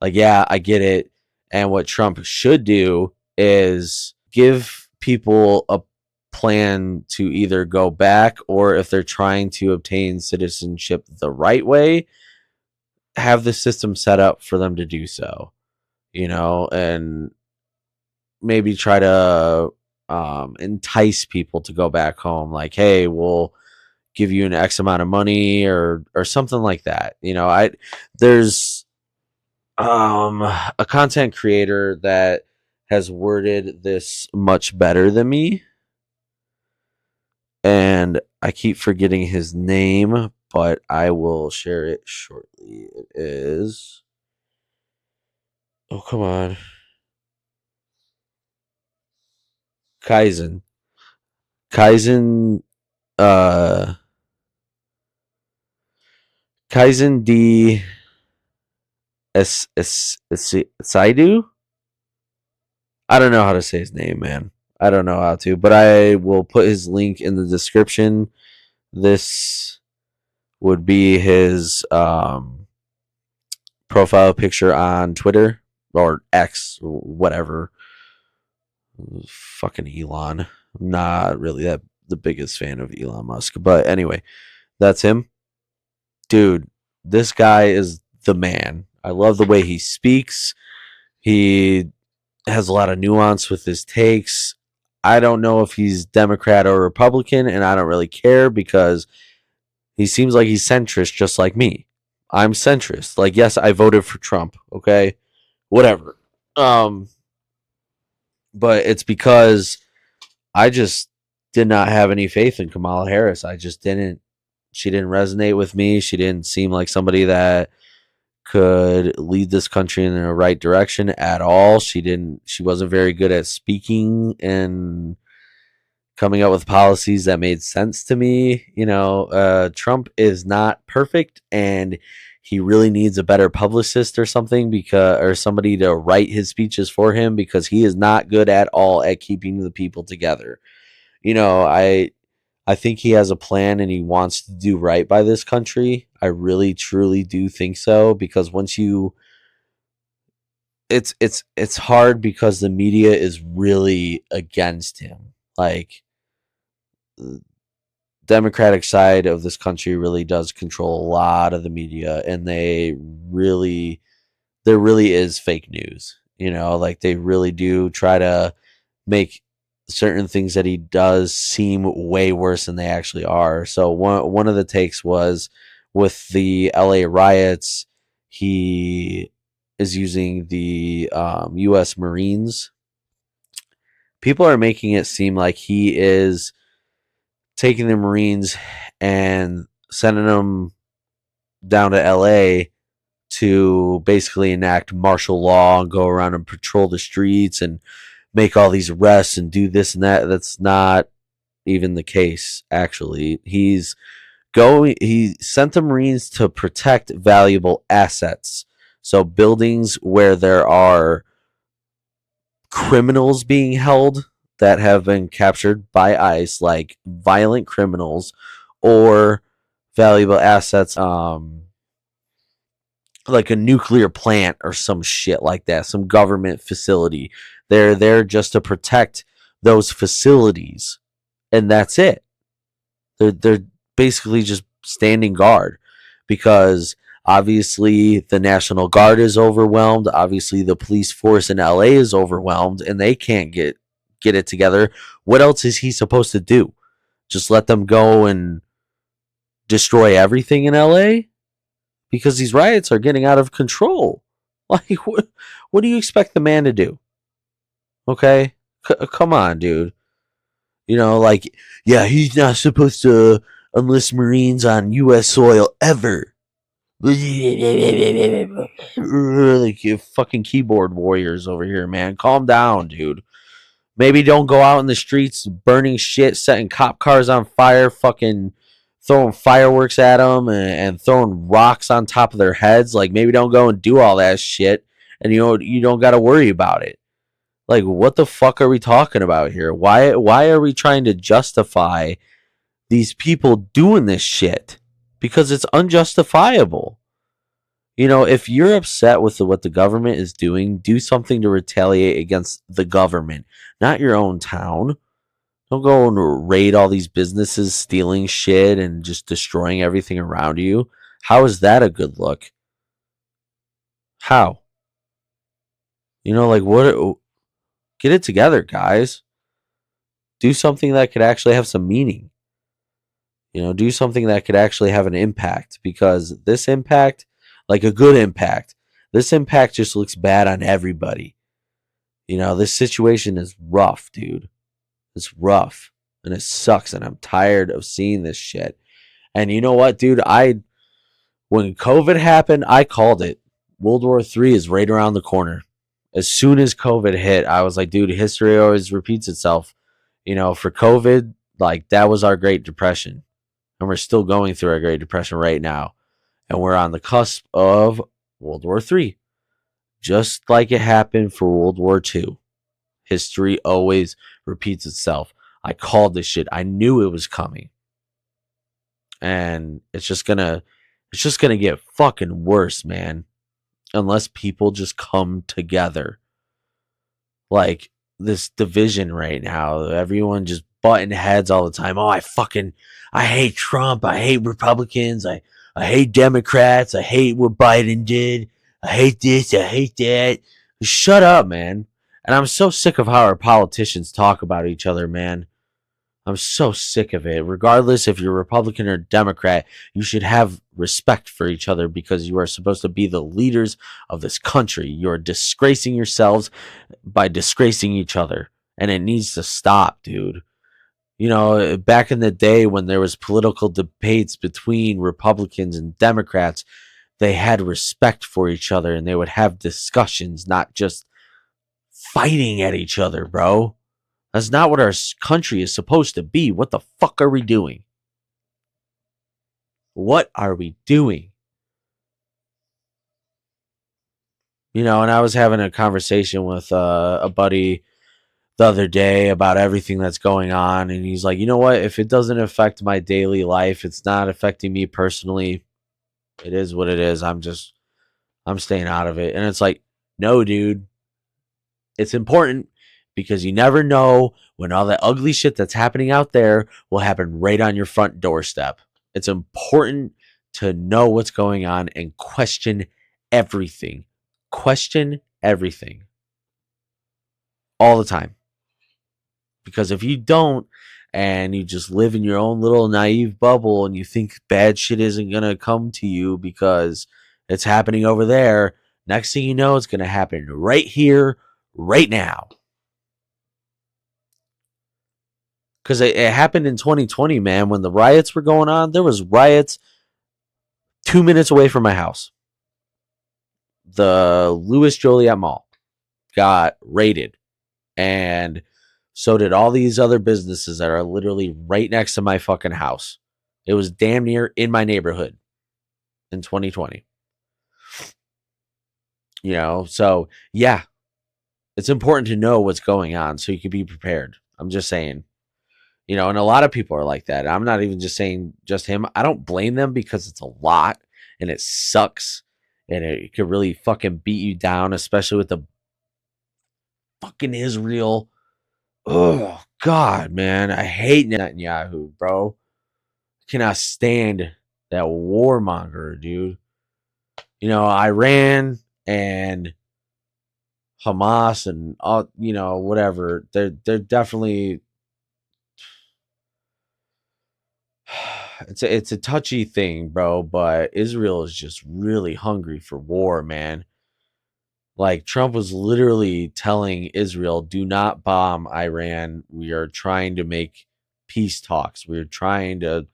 Yeah, I get it. And what Trump should do is give people a plan to either go back, or if they're trying to obtain citizenship the right way, have the system set up for them to do so, and maybe try to entice people to go back home. Like, hey, we'll give you an X amount of money or something like that. There's a content creator that has worded this much better than me, and I keep forgetting his name, but I will share it shortly. It is, oh, come on, Kaizen. Kaizen, uh, Kaizen D. Saidu? I don't know how to say his name, man. I don't know how to, but I will put his link in the description. This would be his profile picture on Twitter or X or whatever. Fucking Elon. I'm not really the biggest fan of Elon Musk, but anyway, that's him. Dude, this guy is the man. I love the way he speaks. He has a lot of nuance with his takes. I don't know if he's Democrat or Republican, and I don't really care because he seems like he's centrist just like me. I'm centrist. Like, yes, I voted for Trump, okay? Whatever. But it's because I just did not have any faith in Kamala Harris. I just didn't. She didn't resonate with me. She didn't seem like somebody that could lead this country in the right direction at all. She wasn't very good at speaking and coming up with policies that made sense to me. Trump is not perfect, and he really needs a better publicist or something, or somebody to write his speeches for him, because he is not good at all at keeping the people together. I think he has a plan and he wants to do right by this country. I really truly do think so, because once you it's hard because the media is really against him. Like, the Democratic side of this country really does control a lot of the media, and really there really is fake news. Like, they really do try to make certain things that he does seem way worse than they actually are. So one of the takes was with the LA riots, he is using the U.S. Marines. People are making it seem like he is taking the Marines and sending them down to LA to basically enact martial law and go around and patrol the streets and make all these arrests and do this and that. That's not even the case, actually. He sent the Marines to protect valuable assets. So buildings where there are criminals being held that have been captured by ICE, like violent criminals, or valuable assets, like a nuclear plant or some shit like that, some government facility. They're there just to protect those facilities, and that's it. They're basically just standing guard, because obviously the National Guard is overwhelmed. Obviously the police force in LA is overwhelmed, and they can't get it together. What else is he supposed to do? Just let them go and destroy everything in LA? Because these riots are getting out of control. Like, what do you expect the man to do? Okay? Come on, dude. Like, yeah, he's not supposed to enlist Marines on U.S. soil ever. Like, you fucking keyboard warriors over here, man. Calm down, dude. Maybe don't go out in the streets burning shit, setting cop cars on fire, fucking throwing fireworks at them, and throwing rocks on top of their heads. Like, maybe don't go and do all that shit, and you don't got to worry about it. Like, what the fuck are we talking about here? Why are we trying to justify these people doing this shit? Because it's unjustifiable. If you're upset with what the government is doing, do something to retaliate against the government, not your own town. Don't go and raid all these businesses, stealing shit and just destroying everything around you. How is that a good look? How? Like, what? Get it together, guys. Do something that could actually have some meaning. Do something that could actually have an impact, because this impact, like a good impact, this impact just looks bad on everybody. This situation is rough, dude. It's rough and it sucks, and I'm tired of seeing this shit. And you know what, dude? When COVID happened, I called it. World War III is right around the corner. As soon as COVID hit, I was like, dude, history always repeats itself. For COVID, like, that was our Great Depression. And we're still going through our Great Depression right now. And we're on the cusp of World War III. Just like it happened for World War II. History always repeats itself. I called this shit. I knew it was coming. And it's just gonna get fucking worse, man. Unless people just come together. Like, this division right now, everyone just butting heads all the time. Oh, I hate Trump. I hate Republicans. I hate Democrats. I hate what Biden did. I hate this. I hate that. Shut up, man. And I'm so sick of how our politicians talk about each other, man. I'm so sick of it. Regardless if you're Republican or Democrat, you should have respect for each other, because you are supposed to be the leaders of this country. You're disgracing yourselves by disgracing each other. And it needs to stop, dude. Back in the day when there was political debates between Republicans and Democrats, they had respect for each other and they would have discussions, not just fighting at each other, bro. That's not what our country is supposed to be. What the fuck are we doing? What are we doing? And I was having a conversation with a buddy the other day about everything that's going on, and he's like, you know what? If it doesn't affect my daily life, it's not affecting me personally. It is what it is. I'm staying out of it. And it's like, no, dude, it's important because you never know when all that ugly shit that's happening out there will happen right on your front doorstep. It's important to know what's going on and question everything. Question everything all the time. Because if you don't, and you just live in your own little naive bubble and you think bad shit isn't going to come to you because it's happening over there, next thing you know, it's going to happen right here, right now. Because it happened in 2020, man, when the riots were going on. There was riots 2 minutes away from my house. The Louis Joliet Mall got raided, and so did all these other businesses that are literally right next to my fucking house. It was damn near in my neighborhood in 2020. So yeah, it's important to know what's going on so you can be prepared. I'm just saying. And a lot of people are like that. I'm not even just saying just him. I don't blame them because it's a lot and it sucks and it could really fucking beat you down, especially with the fucking Israel. Oh God, man, I hate Netanyahu, bro. Cannot stand that warmonger, dude. Iran and Hamas and all, whatever. They're definitely it's a touchy thing, bro, but Israel is just really hungry for war, man. Like Trump was literally telling Israel, "Do not bomb Iran. We are trying to make peace talks. We're trying to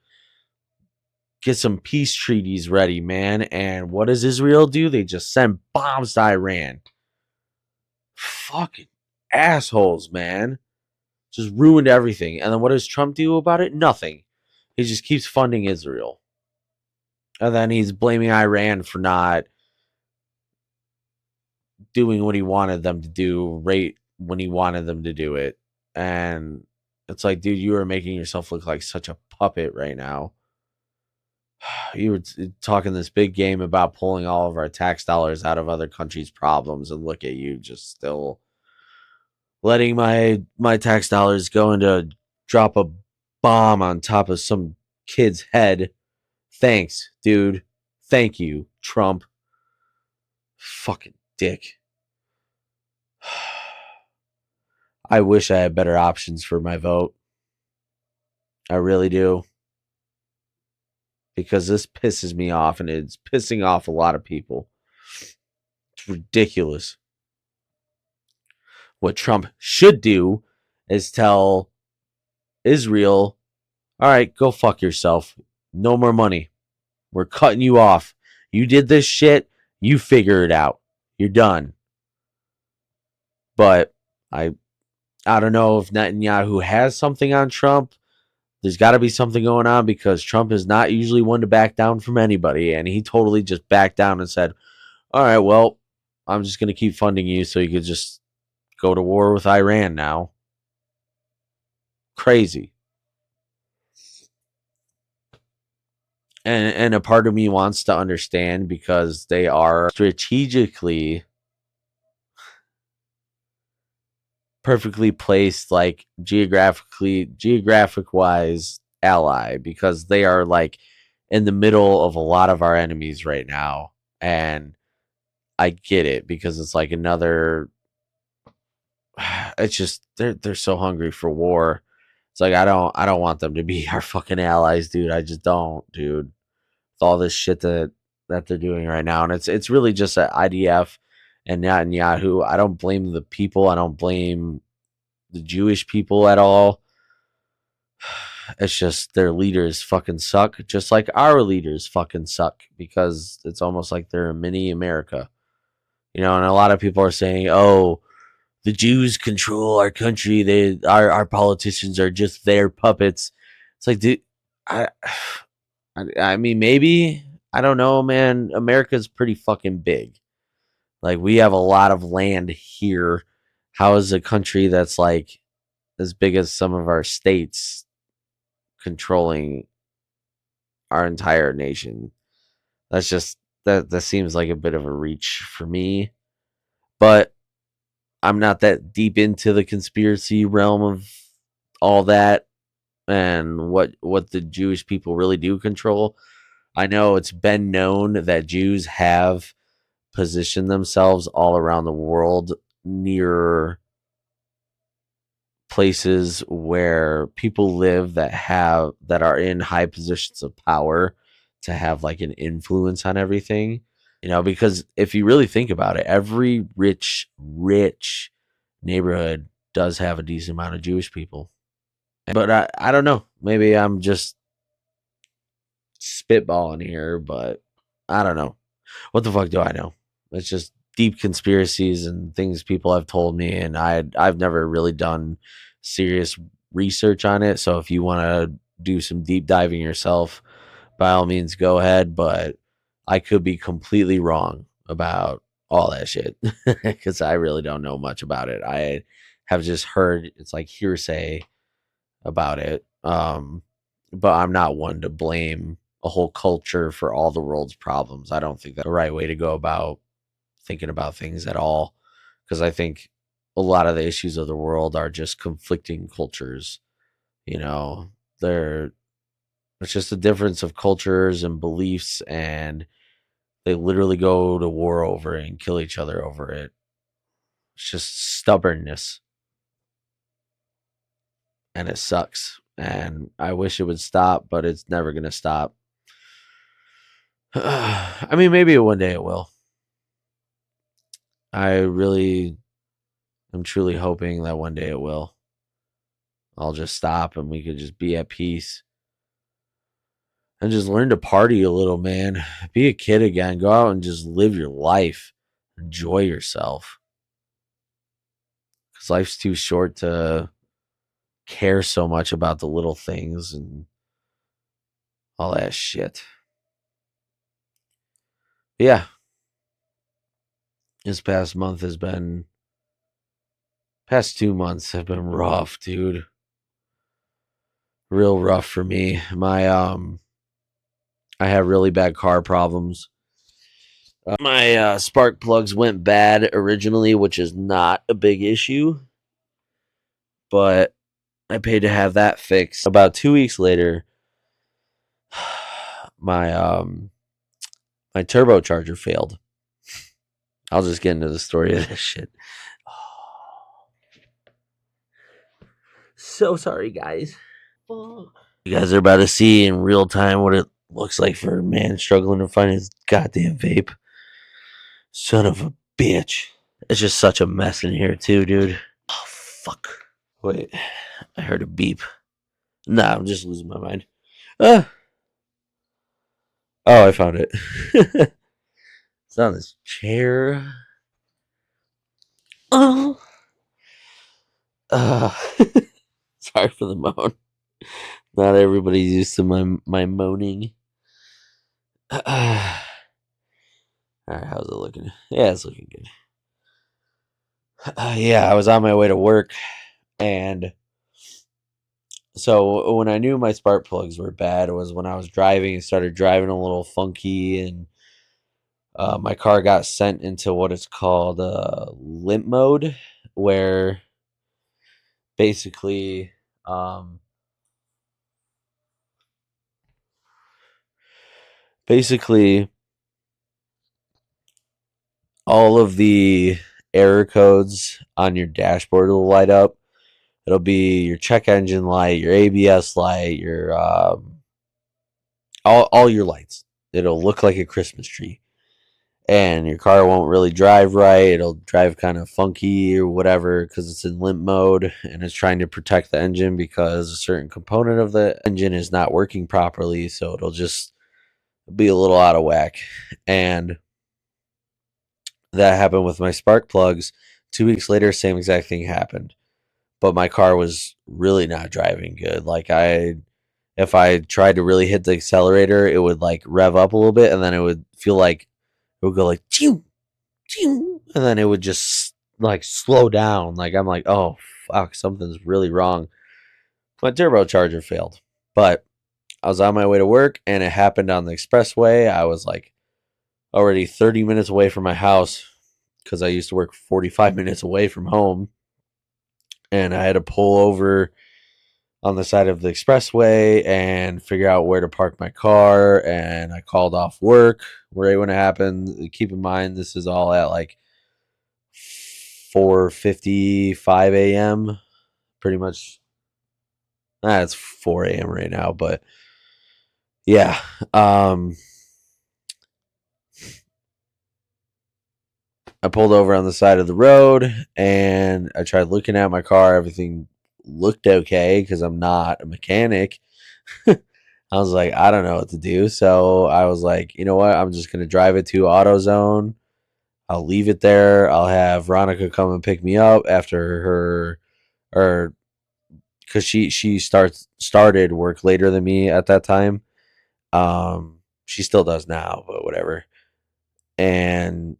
get some peace treaties ready, man." And what does Israel do? They just send bombs to Iran. Fucking assholes, man. Just ruined everything. And then what does Trump do about it? Nothing. He just keeps funding Israel. And then he's blaming Iran for not doing what he wanted them to do right when he wanted them to do it. And it's like, dude, you are making yourself look like such a puppet right now. You were talking this big game about pulling all of our tax dollars out of other countries' problems, and look at you, just still letting my tax dollars go into drop a bomb on top of some kid's head. Thanks, dude. Thank you, Trump. Fucking dick. I wish I had better options for my vote. I really do. Because this pisses me off and it's pissing off a lot of people. It's ridiculous. What Trump should do is tell Israel, all right, go fuck yourself. No more money. We're cutting you off. You did this shit. You figure it out. You're done. But I don't know if Netanyahu has something on Trump. There's got to be something going on because Trump is not usually one to back down from anybody. And he totally just backed down and said, all right, well, I'm just going to keep funding you so you could just go to war with Iran now. Crazy. And a part of me wants to understand because they are strategically perfectly placed, like geographic wise ally, because they are like in the middle of a lot of our enemies right now. And I get it because it's like another it's just they're so hungry for war. It's like I don't want them to be our fucking allies, dude. I just don't, dude. With all this shit that they're doing right now, and it's really just an IDF and Netanyahu. I don't blame the people. I don't blame the Jewish people at all. It's just their leaders fucking suck, just like our leaders fucking suck because it's almost like they're a mini America. And a lot of people are saying, "Oh, the Jews control our country. Our politicians are just their puppets." It's like, dude, I I mean, maybe I don't know, man. America's pretty fucking big. Like we have a lot of land here, how is a country that's like as big as some of our states controlling our entire nation? That's just that seems like a bit of a reach for me. But I'm not that deep into the conspiracy realm of all that and what the Jewish people really do control. I know it's been known that Jews have positioned themselves all around the world near places where people live that are in high positions of power to have like an influence on everything. Because if you really think about it, every rich neighborhood does have a decent amount of Jewish people. But I don't know. Maybe I'm just spitballing here, but I don't know. What the fuck do I know? It's just deep conspiracies and things people have told me, and I've never really done serious research on it. So if you want to do some deep diving yourself, by all means, go ahead. But I could be completely wrong about all that shit because I really don't know much about it. I have just heard it's like hearsay about it. But I'm not one to blame a whole culture for all the world's problems. I don't think that's the right way to go about thinking about things at all. Because I think a lot of the issues of the world are just conflicting cultures. You know, they're it's just a difference of cultures and beliefs, and they literally go to war over it and kill each other over it. It's just stubbornness, and it sucks. And I wish it would stop, but it's never gonna stop. I mean, maybe one day it will. I really am truly hoping that one day it will. I'll just stop and we could just be at peace and just learn to party a little, man. Be a kid again. Go out and just live your life. Enjoy yourself. Because life's too short to care so much about the little things and all that shit. But yeah, this past 2 months have been rough, dude. Real rough for me. I have really bad car problems. My spark plugs went bad originally, which is not a big issue, but I paid to have that fixed. About 2 weeks later, my my turbocharger failed. I'll just get into the story of this shit. So sorry, guys. You guys are about to see in real time what it looks like for a man struggling to find his goddamn vape. Son of a bitch. It's just such a mess in here, too, dude. Oh, fuck. Wait, I heard a beep. Nah, I'm just losing my mind. Ah. Oh, I found it. It's on this chair. Oh. Sorry for the moan. Not everybody's used to my moaning. All right, how's it looking? Yeah, it's looking good. Yeah, I was on my way to work, and so when I knew my spark plugs were bad, it was when I was driving and started driving a little funky, and my car got sent into what is called limp mode, where basically, um, basically all of the error codes on your dashboard will light up. It'll be your check engine light, your ABS light, your all your lights. It'll look like a Christmas tree, and your car won't really drive right. It'll drive kind of funky or whatever because it's in limp mode and it's trying to protect the engine because a certain component of the engine is not working properly. So it'll just be a little out of whack, and that happened with my spark plugs. 2 weeks later, same exact thing happened, but my car was really not driving good. If I tried to really hit the accelerator, it would like rev up a little bit, and then it would feel like it would go like chew, chew, and then it would just like slow down. Like I'm like, oh fuck, something's really wrong. My turbocharger failed, but I was on my way to work, and it happened on the expressway. I was like already 30 minutes away from my house because I used to work 45 minutes away from home, and I had to pull over on the side of the expressway and figure out where to park my car. And I called off work right when it happened. Keep in mind, this is all at like 4:55 a.m. Pretty much. It's 4 a.m. right now, but yeah. I pulled over on the side of the road and I tried looking at my car. Everything looked okay because I'm not a mechanic. I was like, I don't know what to do. So I was like, you know what? I'm just going to drive it to AutoZone. I'll leave it there. I'll have Veronica come and pick me up after her, or because she started work later than me at that time. She still does now, but whatever. And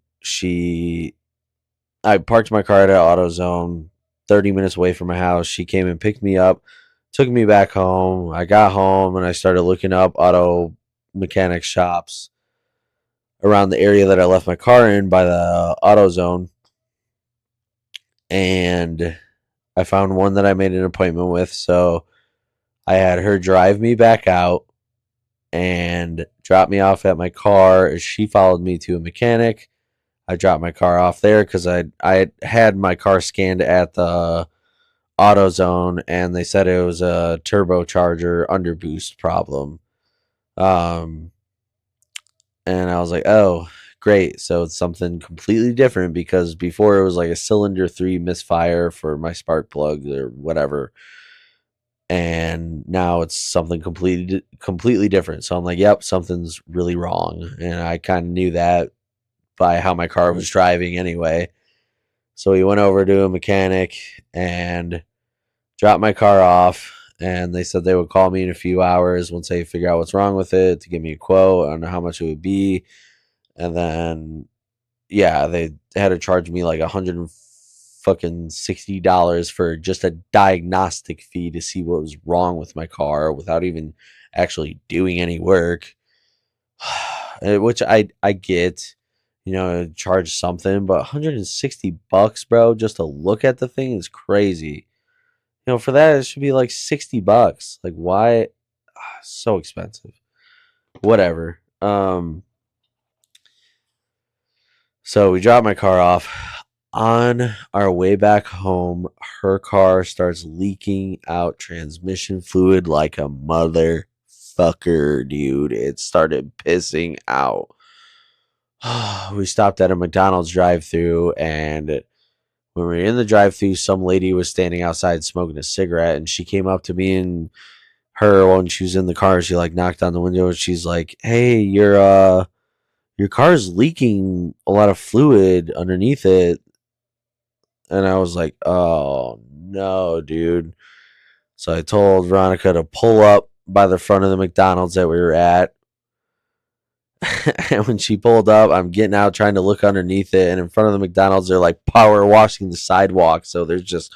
I parked my car at AutoZone, 30 minutes away from my house. She came and picked me up, took me back home. I got home and I started looking up auto mechanic shops around the area that I left my car in by the AutoZone. And I found one that I made an appointment with. So I had her drive me back out and drop me off at my car. She followed me to a mechanic. I dropped my car off there because I had my car scanned at the AutoZone, and they said it was a turbocharger underboost problem. Um, and I was like, oh, great. So it's something completely different because before it was like a cylinder 3 misfire for my spark plug or whatever. And now it's something completely different. So I'm like, yep, something's really wrong. And I kind of knew that by how my car was driving anyway. So we went over to a mechanic and dropped my car off, and they said they would call me in a few hours once they figure out what's wrong with it to give me a quote on how much it would be. And then, yeah, they had to charge me like $160 for just a diagnostic fee to see what was wrong with my car without even actually doing any work. Which I get, charge something, but $160, bro, just to look at the thing is crazy. For that it should be like $60. Like why? So expensive. Whatever. So we dropped my car off. On our way back home, her car starts leaking out transmission fluid like a motherfucker, dude. It started pissing out. We stopped at a McDonald's drive-through, and when we were in the drive-through, some lady was standing outside smoking a cigarette, and she came up to me and her when she was in the car. She like knocked on the window and she's like, "Hey, your car's leaking a lot of fluid underneath it." And I was like, "Oh no, dude." So I told Veronica to pull up by the front of the McDonald's that we were at. And when she pulled up, I'm getting out trying to look underneath it, and in front of the McDonald's they're like power washing the sidewalk, so there's just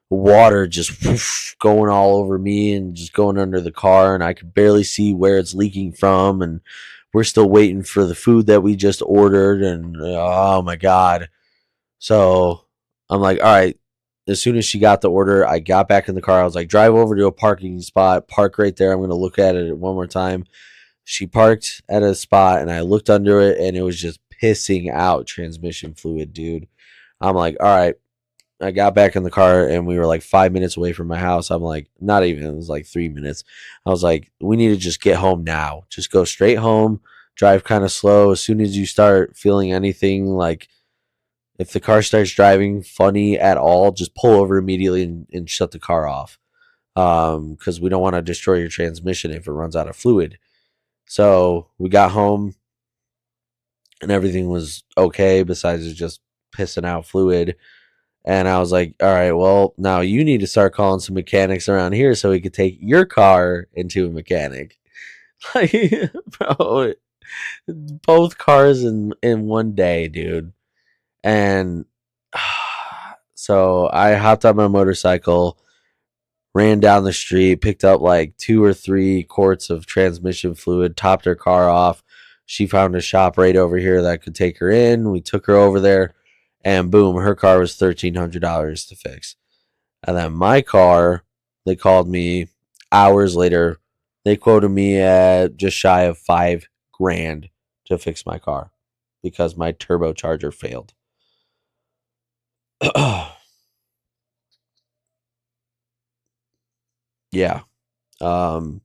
water just whoosh, going all over me and just going under the car, and I could barely see where it's leaking from. And we're still waiting for the food that we just ordered, and oh my god. So I'm like, all right. As soon as she got the order, I got back in the car. I was like, drive over to a parking spot, park right there. I'm going to look at it one more time. She parked at a spot, and I looked under it, and it was just pissing out transmission fluid, dude. I'm like, all right. I got back in the car, and we were like 5 minutes away from my house. I'm like, not even, it was like 3 minutes. I was like, we need to just get home now. Just go straight home, drive kind of slow. As soon as you start feeling anything, like if the car starts driving funny at all, just pull over immediately and shut the car off. Because we don't want to destroy your transmission if it runs out of fluid. So we got home, and everything was okay besides it just pissing out fluid. And I was like, all right, well, now you need to start calling some mechanics around here so we could take your car into a mechanic. Like, bro, both cars in one day, dude. And So I hopped on my motorcycle, ran down the street, picked up like 2 or 3 quarts of transmission fluid, topped her car off. She found a shop right over here that could take her in. We took her over there, and boom, her car was $1,300 to fix. And then my car, they called me hours later. They quoted me at just shy of 5 grand to fix my car because my turbocharger failed. Yeah. Um,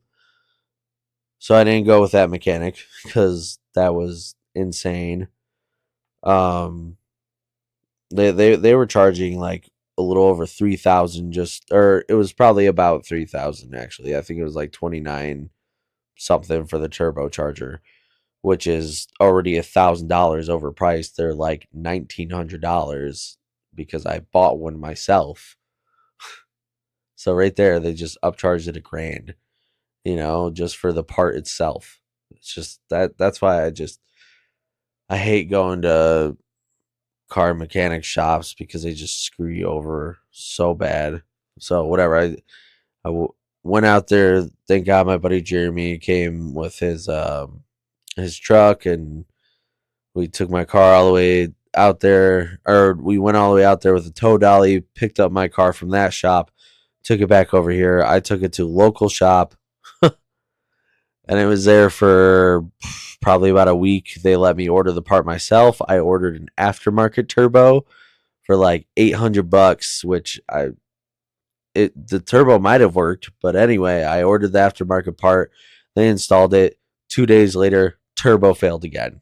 so I didn't go with that mechanic because that was insane. Um, they were charging like a little over 3,000 just, or it was probably about 3,000 actually. I think it was like 29 something for the turbocharger, which is already $1,000 overpriced. They're like $1,900 because I bought one myself. So right there, they just upcharged it $1,000, just for the part itself. It's just that's why I hate going to car mechanic shops because they just screw you over so bad. So whatever, went out there. Thank God my buddy Jeremy came with his truck, and we took my car all the way out there, or we went all the way out there with a tow dolly, picked up my car from that shop, took it back over here. I took it to a local shop, and it was there for probably about a week. They let me order the part myself. I ordered an aftermarket turbo for like $800, which the turbo might have worked, but anyway, I ordered the aftermarket part. They installed it. 2 days later, turbo failed again.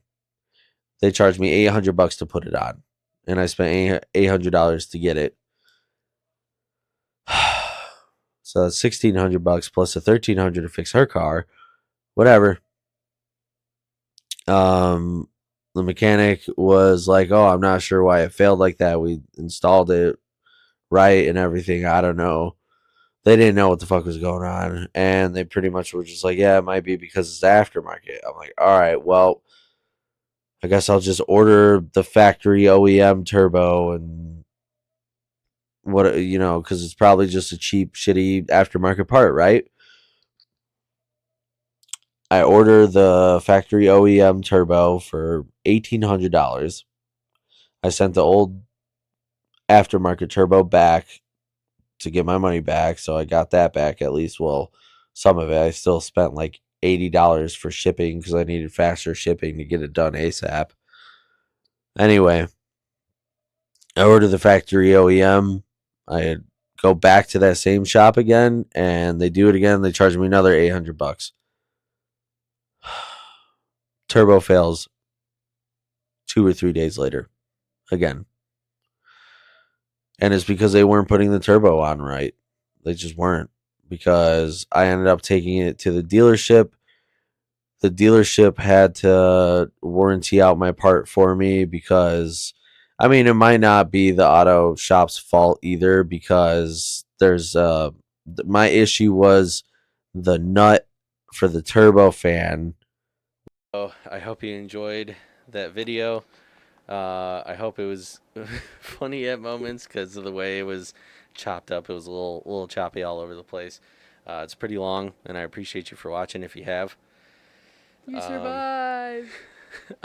They charged me $800 to put it on, and I spent $800 to get it. So that's $1,600 plus the $1,300 to fix her car. Whatever. Um, the mechanic was like, "Oh, I'm not sure why it failed like that. We installed it right and everything. I don't know." They didn't know what the fuck was going on, and they pretty much were just like, "Yeah, it might be because it's aftermarket." I'm like, "All right, well, I guess I'll just order the factory OEM turbo and because it's probably just a cheap, shitty aftermarket part, right?" I order the factory OEM turbo for $1,800. I sent the old aftermarket turbo back to get my money back, so I got that back at least. Well, some of it. I still spent like $80 for shipping because I needed faster shipping to get it done ASAP. Anyway, I ordered the factory OEM. I go back to that same shop again, and they do it again. They charge me another $800. Turbo fails 2 or 3 days later again. And it's because they weren't putting the turbo on right. They just weren't. Because I ended up taking it to the dealership. The dealership had to warranty out my part for me because, I mean, it might not be the auto shop's fault either because my issue was the nut for the turbo fan. Oh, I hope you enjoyed that video. I hope it was funny at moments because of the way it was chopped up. It was a little choppy all over the place. It's pretty long, and I appreciate you for watching if you have. You Um, survived.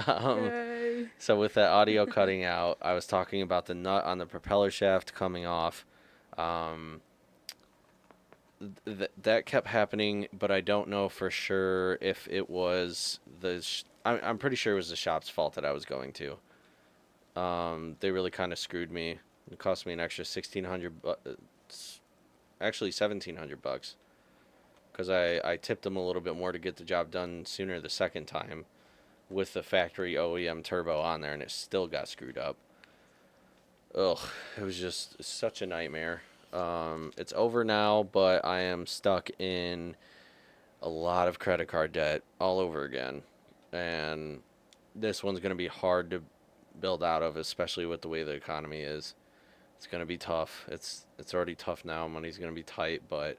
um, Yay. so with that audio cutting out, I was talking about the nut on the propeller shaft coming off. Um, that kept happening, but I don't know for sure if it was I'm pretty sure it was the shop's fault that I was going to. They really kind of screwed me. It cost me an extra 1,600, actually $1,700, because I tipped them a little bit more to get the job done sooner the second time with the factory OEM turbo on there, and it still got screwed up. Ugh, it was just such a nightmare. It's over now, but I am stuck in a lot of credit card debt all over again, and this one's going to be hard to build out of, especially with the way the economy is. It's going to be tough. It's already tough now. Money's going to be tight, but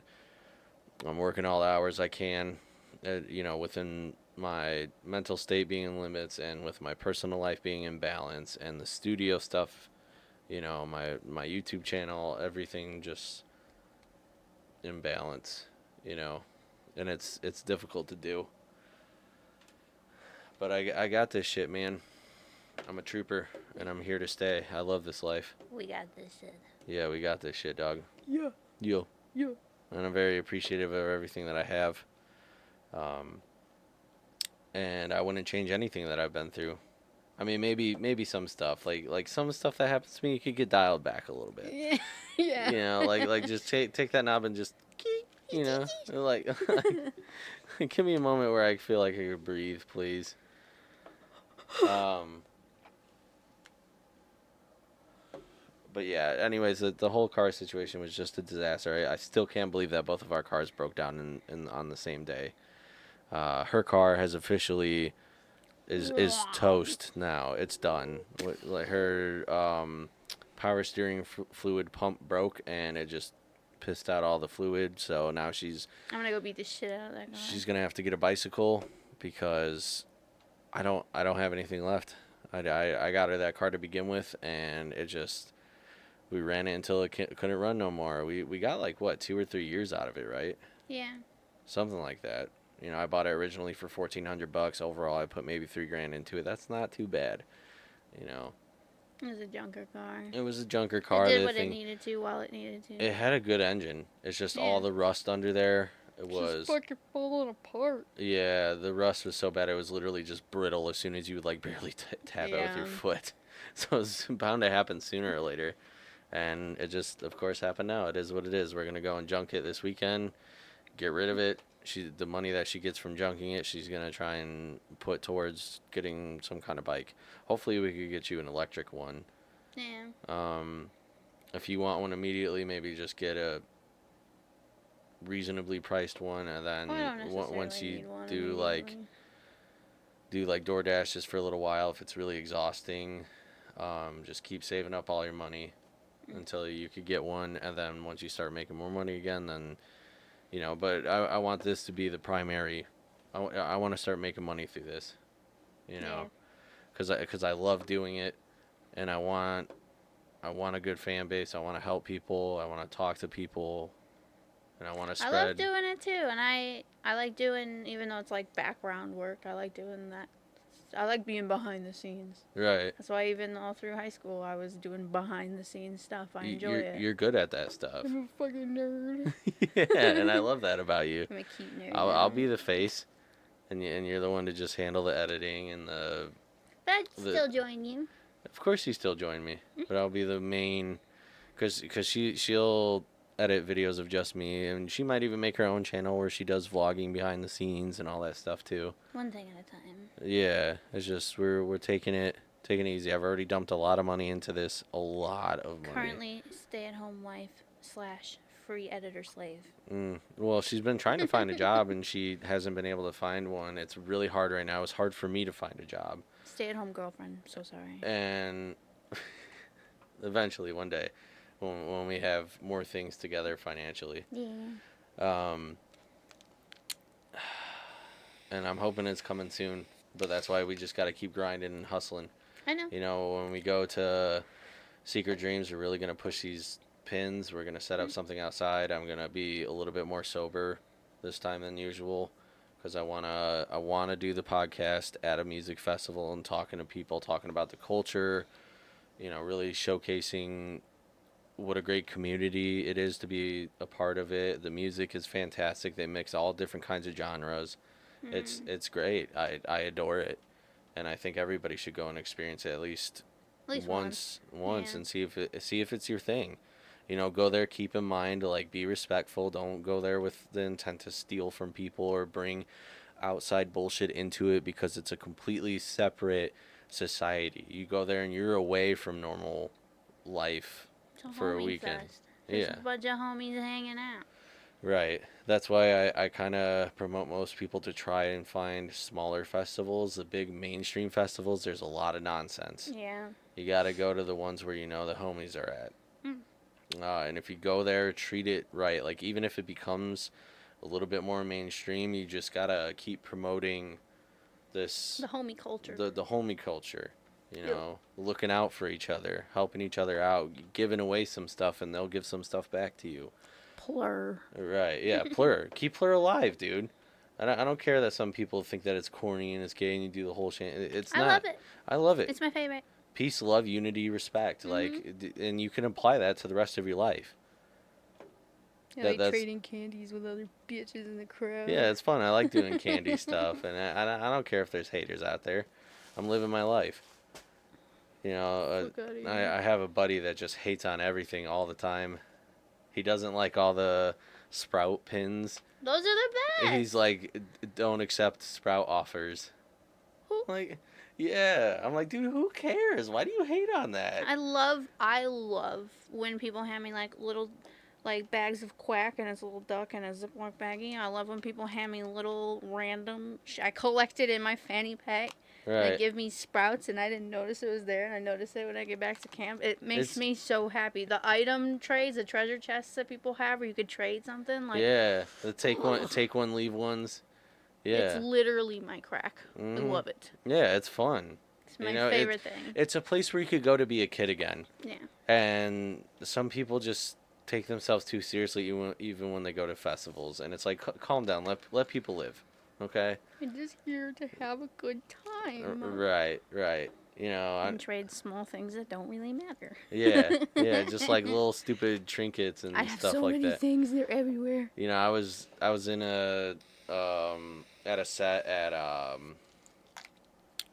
I'm working all the hours I can, within my mental state being in limits and with my personal life being in balance and the studio stuff you know, my YouTube channel, everything just in balance, you know, and it's difficult to do. But I got this shit, man. I'm a trooper, and I'm here to stay. I love this life. We got this shit. Yeah, we got this shit, dog. Yeah. Yo. Yeah. And I'm very appreciative of everything that I have. And I wouldn't change anything that I've been through. I mean, maybe some stuff, like some stuff that happens to me, you could get dialed back a little bit. Yeah. You know, like just take that knob and just, you know, like, give me a moment where I feel like I could breathe, please. But yeah, anyways, the whole car situation was just a disaster. I still can't believe that both of our cars broke down in on the same day. Her car has officially is toast now. It's done. Like her power steering fluid pump broke, and it just pissed out all the fluid. So now I'm gonna go beat the shit out of that guy. she's gonna have to get a bicycle because I don't have anything left. I got her that car to begin with, and it just we ran it until it couldn't run no more. We got like what 2 or 3 years out of it, right? Yeah. Something like that. You know, I bought it originally for $1,400. Overall, I put maybe $3,000 into it. That's not too bad. You know, It was a junker car. it was a junker car. It did what it needed to while it needed to. It had a good engine. It's just all the rust under there. It was just fucking falling apart. yeah. The rust was so bad it was literally just brittle as soon as you would like barely tap it with your Yeah. foot. So it was bound to happen sooner or later, and it just of course happened now. It is what it is. We're gonna go and junk it this weekend. Get rid of it. The money that she gets from junking it, she's gonna try and put towards getting some kind of bike. Hopefully, we could get you an electric one. Yeah. If you want one immediately, maybe just get a reasonably priced one, and then I don't necessarily once you need one do immediately. like DoorDash just for a little while, if it's really exhausting, just keep saving up all your money until you could get one, and then once you start making more money again, then you know. But I want this to be the primary. I want to start making money through this, you know, because I love doing it, and I want a good fan base. I want to help people. I want to talk to people, and I want to spread. I love doing it too, and I like doing, even though it's like background work, I like doing that. I like being behind the scenes. Right. That's why even all through high school I was doing behind the scenes stuff. I enjoy it. You're good at that stuff. I'm a fucking nerd. Yeah, and I love that about you. I'm a cute nerd. I'll be the face, and you're the one to just handle the editing and the. But I'd still join you. Of course, you still join me, but I'll be the main, because she'll edit videos of just me, and she might even make her own channel where she does vlogging behind the scenes and all that stuff too. One thing at a time. Yeah, it's just we're taking it easy. I've already dumped a lot of money into this, a lot of money. Currently, stay-at-home wife / free editor slave. Well, she's been trying to find a job, and she hasn't been able to find one. It's really hard right now. It's hard for me to find a job. Stay-at-home girlfriend. So sorry. And eventually, one day, when we have more things together financially. Yeah. And I'm hoping it's coming soon. But that's why we just got to keep grinding and hustling. I know. You know, when we go to Secret Dreams, we're really going to push these pins. We're going to set up something outside. I'm going to be a little bit more sober this time than usual because I want to do the podcast at a music festival and talking to people, talking about the culture, you know, really showcasing what a great community it is to be a part of it. The music is fantastic. They mix all different kinds of genres. It's great. I adore it, and I think everybody should go and experience it at least once, Yeah. and see if it's your thing. You know, go there. Keep in mind, like, be respectful. Don't go there with the intent to steal from people or bring outside bullshit into it because it's a completely separate society. You go there and you're away from normal life for a weekend. Fest. There's Yeah. a bunch of homies hanging out. Right. That's why I kind of promote most people to try and find smaller festivals. The big mainstream festivals, there's a lot of nonsense. Yeah. You got to go to the ones where you know the homies are at. And if you go there, treat it right. Like, even if it becomes a little bit more mainstream, you just got to keep promoting this. The homie culture. The homie culture. You Yep. know, looking out for each other, helping each other out, giving away some stuff, and they'll give some stuff back to you. Plur. Right? Yeah, plur. Keep plur alive, dude. I don't care that some people think that it's corny and it's gay and you do the whole shit. It's I not. love it. I love it. It's my favorite. Peace, love, unity, respect. Mhm. And you can apply that to the rest of your life. Yeah, That's trading candies with other bitches in the crowd. yeah, it's fun. I like doing candy stuff, and I don't care if there's haters out there. I'm living my life. You know, Fuck outta I have a buddy that just hates on everything all the time. He doesn't like all the Sprout pins. Those are the best. He's like, don't accept Sprout offers. Who? Like, yeah. I'm like, dude, who cares? Why do you hate on that? I love when people hand me like little like bags of quack and it's a little duck and a Ziploc baggie. I love when people hand me little random I collect it in my fanny pack. They Right. give me Sprouts and I didn't notice it was there and I notice it when I get back to camp. It makes It's- me so happy. The item trays, the treasure chests that people have where you could trade something like Yeah. The take one, leave ones. it's Yeah. literally my crack. I Mhm. love it. Yeah, it's fun. It's my You know, favorite thing. It's a place where you could go to be a kid again. Yeah. And some people just take themselves too seriously even when they go to festivals. And it's like, calm down. Let people live. Okay? I'm just here to have a good time. Right. You know, And trade small things that don't really matter. yeah, just like little stupid trinkets and I have stuff so like many that. things. They're everywhere. You know, I was in a at a set at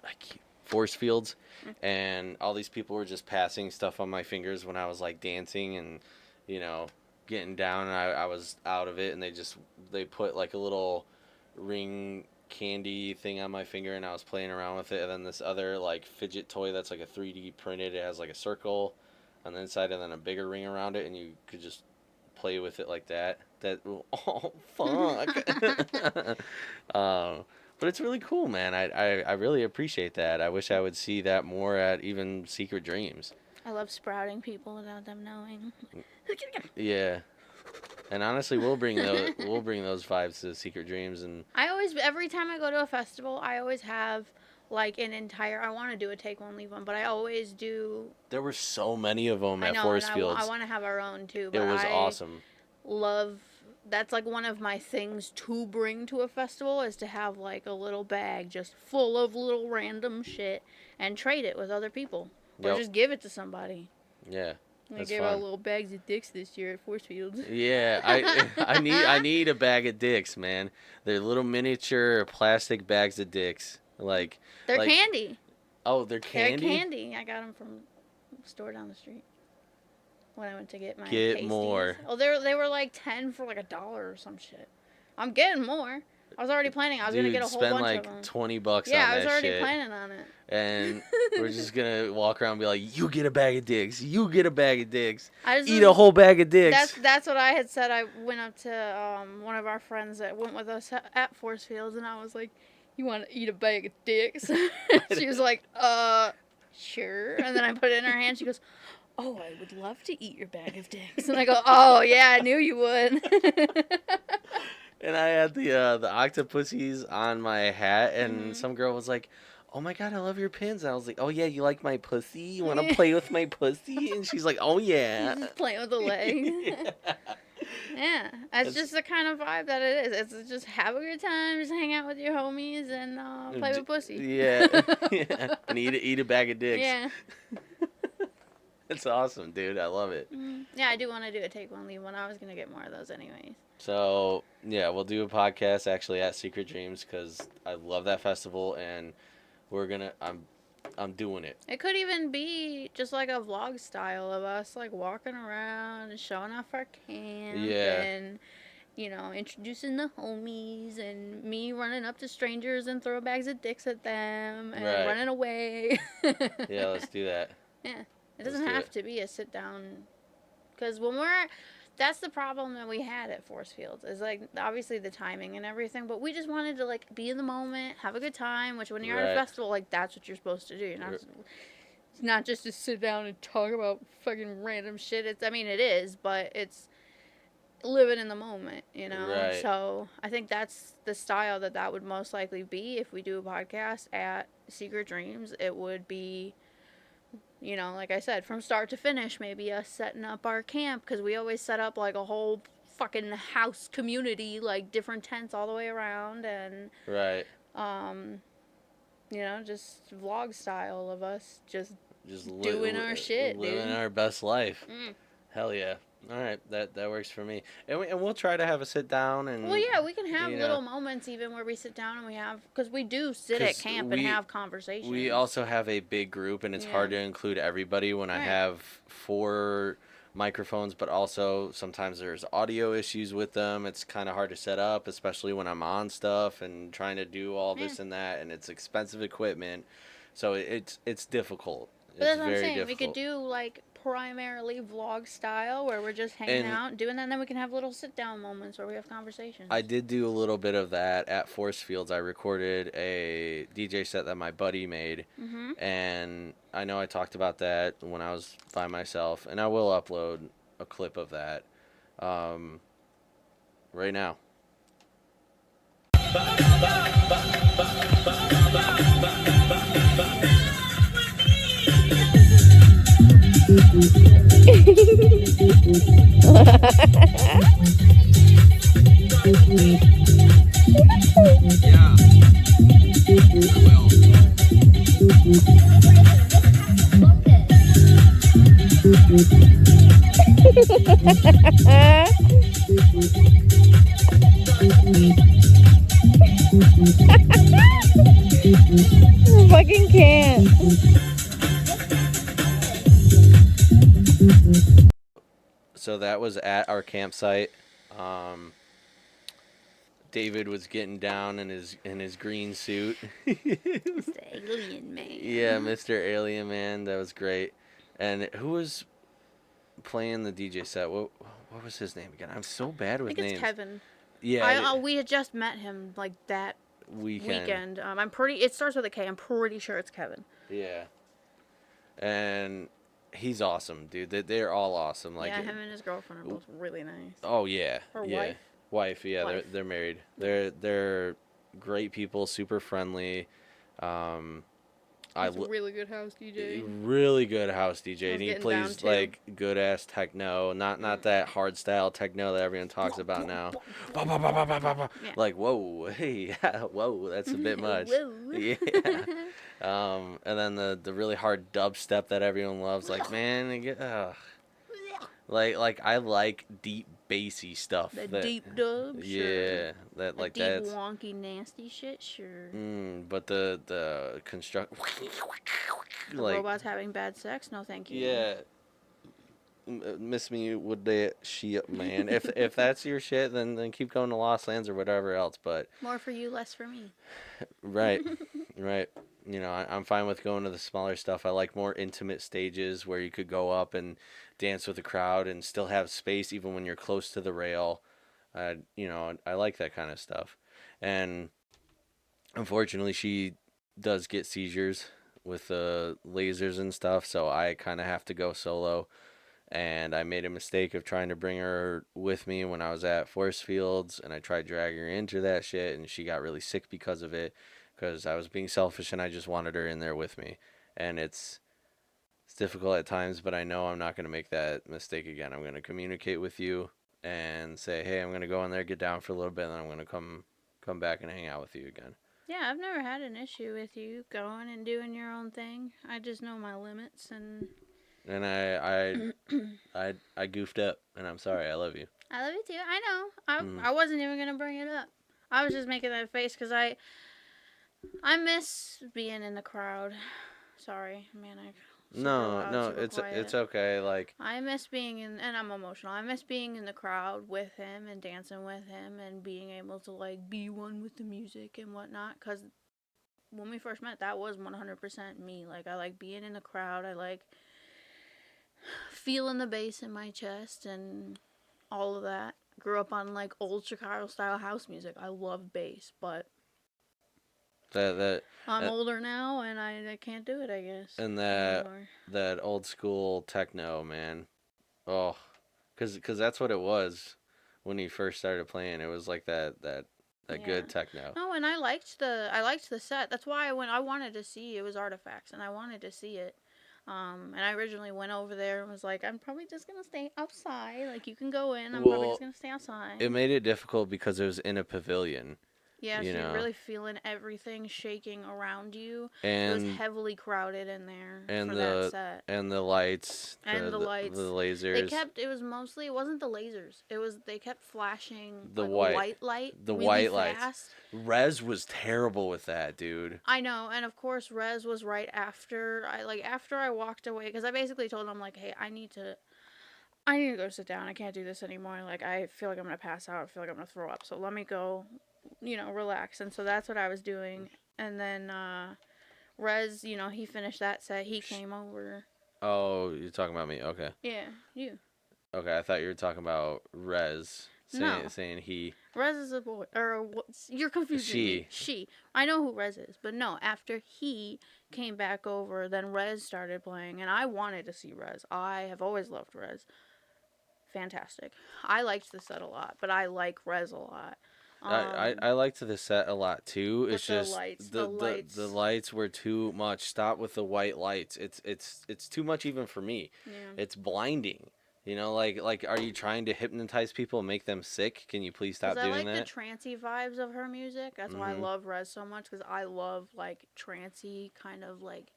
like force fields, and all these people were just passing stuff on my fingers when I was like dancing and, you know, getting down, and I was out of it, and they put like a little ring candy thing on my finger, and I was playing around with it, and then this other like fidget toy that's like a 3D printed, it has like a circle on the inside and then a bigger ring around it, and you could just play with it like that. Oh fuck. But it's really cool, man. I really appreciate that. I wish I would see that more at even Secret Dreams. I love sprouting people without them knowing. Yeah. And honestly, we'll bring those vibes to Secret Dreams, and Every time I go to a festival, I always have like an entire. I want to do a take one, leave one, but I always do. there were so many of them I at know, Forest and Fields. I want to have our own too. It But was I awesome. love. That's like one of my things to bring to a festival is to have like a little bag just full of little random shit and trade it with other people or Yep. just give it to somebody. Yeah. I That's gave fun. out little bags of dicks this year at Force Fields. Yeah, I need a bag of dicks, man. They're little miniature plastic bags of dicks. Like They're like, candy. oh, they're candy. They're candy. I got them from a store down the street when I went to get my Get pasties. more. Oh, they were like 10 for like $1 or some shit. I'm getting more. I was already planning. I was gonna Dude, get a whole spend bunch like of them. $20 Yeah, on I was that already shit. planning on it. And we're just gonna walk around and be like, you get a bag of dicks, you get a bag of dicks, I just eat a whole bag of dicks. That's what I had said. I went up to one of our friends that went with us at Force Fields, and I was like, "You want to eat a bag of dicks?" She was like, sure." And then I put it in her hand. She goes, "Oh, I would love to eat your bag of dicks." And I go, "Oh yeah, I knew you would." And I had the octopuses on my hat, and Mhm. some girl was like, "Oh my god, I love your pins." And I was like, "Oh yeah, you like my pussy? You want to play with my pussy?" And she's like, "Oh yeah." Just playing with the leg. Yeah, that's just the kind of vibe that it is. It's just have a good time, just hang out with your homies, and play with pussy. Yeah, yeah. And eat a bag of dicks. Yeah. It's awesome, dude. I love it. Yeah, I do want to do a take one, leave one. I was gonna get more of those anyways. So yeah, we'll do a podcast actually at Secret Dreams because I love that festival, and I'm doing it. It could even be just like a vlog style of us like walking around and showing off our camp Yeah. and introducing the homies and me running up to strangers and throw bags of dicks at them and Right. running away. Yeah, let's do that. Yeah. It Let's doesn't do have it. to be a sit down because that's the problem that we had at Force Fields is like obviously the timing and everything, but we just wanted to like be in the moment, have a good time, which when you're at a Right. festival, like that's what you're supposed to do. It's not just to sit down and talk about fucking random shit. It is, but it's living in the moment, Right. So I think that's the style that would most likely be if we do a podcast at Secret Dreams. It would be You know, like I said, from start to finish, maybe us setting up our camp, because we always set up like a whole fucking house community, like different tents all the way around, and Right. um, you know, just vlog style of us just Just doing our shit, living dude. our best life. Mm. Hell yeah. All right, that works for me. And we'll try to have a sit down Well, and yeah, we can have you know, little moments even where we sit down and we have, because we do sit at cuz camp and have conversations. we also have a big group and it's Yeah. hard to include everybody when I Right. have 4 microphones, but also sometimes there's audio issues with them. It's kind of hard to set up, especially when I'm on stuff and trying to do all Yeah. this and that, and it's expensive equipment. So it's difficult. But It's that's what I'm very saying. We could difficult. do like primarily vlog style where we're just hanging And out and doing that, and then we can have little sit down moments where we have conversations. I did do a little bit of that at Force Fields. I recorded a DJ set that my buddy made, Mm-hmm. and I know I talked about that when I was by myself, and I will upload a clip of that um, right now. Yeah, I fucking can't. so that was at our campsite. Um, David was getting down in his green suit. It's the alien man. Yeah, Mr. Alien Man, that was great. And who was playing the DJ set? What was his name again? I'm so bad I with think it's names. Kevin. Yeah, We had just met him like that weekend. I'm pretty. It starts with a K. I'm pretty sure it's Kevin. Yeah, and he's awesome, dude. They're all awesome. Like, yeah, him and his girlfriend are both really nice. oh yeah, Or yeah, wife. Yeah, Wife. they're married. They're great people, super friendly. Um, I He's a really good house DJ. really good house DJ. I was And he getting plays down, too. like good ass techno, not that hard style techno that everyone talks about now. Bah, bah, bah, bah, bah, bah, bah. Yeah. Like whoa, hey, whoa, that's a bit much. Whoa. Yeah. And then the really hard dubstep that everyone loves. Like man, like I like deep bassy stuff. The that, deep dub, yeah, sure. that The like deep, that's. wonky, nasty shit, sure. But the construct. The robots having bad sex? No, thank you. Yeah. Miss me with that shit, man. If that's your shit, then keep going to Lost Lands or whatever else. But More for you, less for me. right, right. You know, I'm fine with going to the smaller stuff. I like more intimate stages where you could go up and dance with the crowd and still have space even when you're close to the rail. You know, I like that kind of stuff. And unfortunately, she does get seizures with the lasers and stuff, so I kind of have to go solo. And I made a mistake of trying to bring her with me when I was at Force Fields, and I tried dragging her into that shit, and she got really sick because of it, because I was being selfish and I just wanted her in there with me. And it's difficult at times, but I know I'm not going to make that mistake again. I'm going to communicate with you and say, hey, I'm going to go in there, get down for a little bit, and then I'm going to come back and hang out with you again. Yeah, I've never had an issue with you going and doing your own thing. I just know my limits, and I goofed up, and I'm sorry. I love you. I love you too. I know. I wasn't even gonna bring it up. I was just making that face because I miss being in the crowd. Sorry, man. No, it's okay. Like I miss being in, and I'm emotional. I miss being in the crowd with him and dancing with him and being able to like be one with the music and whatnot. Cause when we first met, that was 100% me. Like I like being in the crowd. I like feeling the bass in my chest and all of that. Grew up on like old Chicago style house music. I love bass, but that I'm older now and I can't do it, I guess. and anymore. that old school techno, man. Oh, cause that's what it was when he first started playing. It was like that Yeah. good techno. Oh, and I liked the set. That's why I wanted to see it was Artifacts and I wanted to see it. And I originally went over there and was like, I'm probably just gonna stay outside. Like, you can go in. I'm probably just Well, gonna stay outside. it made it difficult because it was in a pavilion, Yeah, you so you're know, really feeling everything shaking around you. It was and heavily crowded in there and for that the set. and the lights, And the the lights. They lasers, kept, it was mostly, it wasn't the lasers. It was, they kept flashing the like a white white light the really white lights. fast. Rez was terrible with that, dude. I know, and of course, Rez was right after after I walked away because I basically told him like, hey, I need to go sit down. I can't do this anymore. Like, I feel like I'm gonna pass out. I feel like I'm gonna throw up. So let me go, relax. And so that's what I was doing. And then Rez, he finished that set. He came over. Oh, you're talking about me. Okay. Yeah, you. Okay, I thought you were talking about Rez No, saying he Rez is a boy, you're confusing me. she. She. I know who Rez is, but no. After he came back over, then Rez started playing, and I wanted to see Rez. I have always loved Rez. Fantastic. I liked the set a lot, but I like Rez a lot. I liked the set a lot too. It's But the just lights, the lights were too much. Stop with the white lights. It's too much even for me. yeah. It's blinding. Like are you trying to hypnotize people and make them sick? Can you please Because stop I doing like the that? trancey vibes of her music. That's why I Mhm. love Rez so much. Because I love like trancey kind of like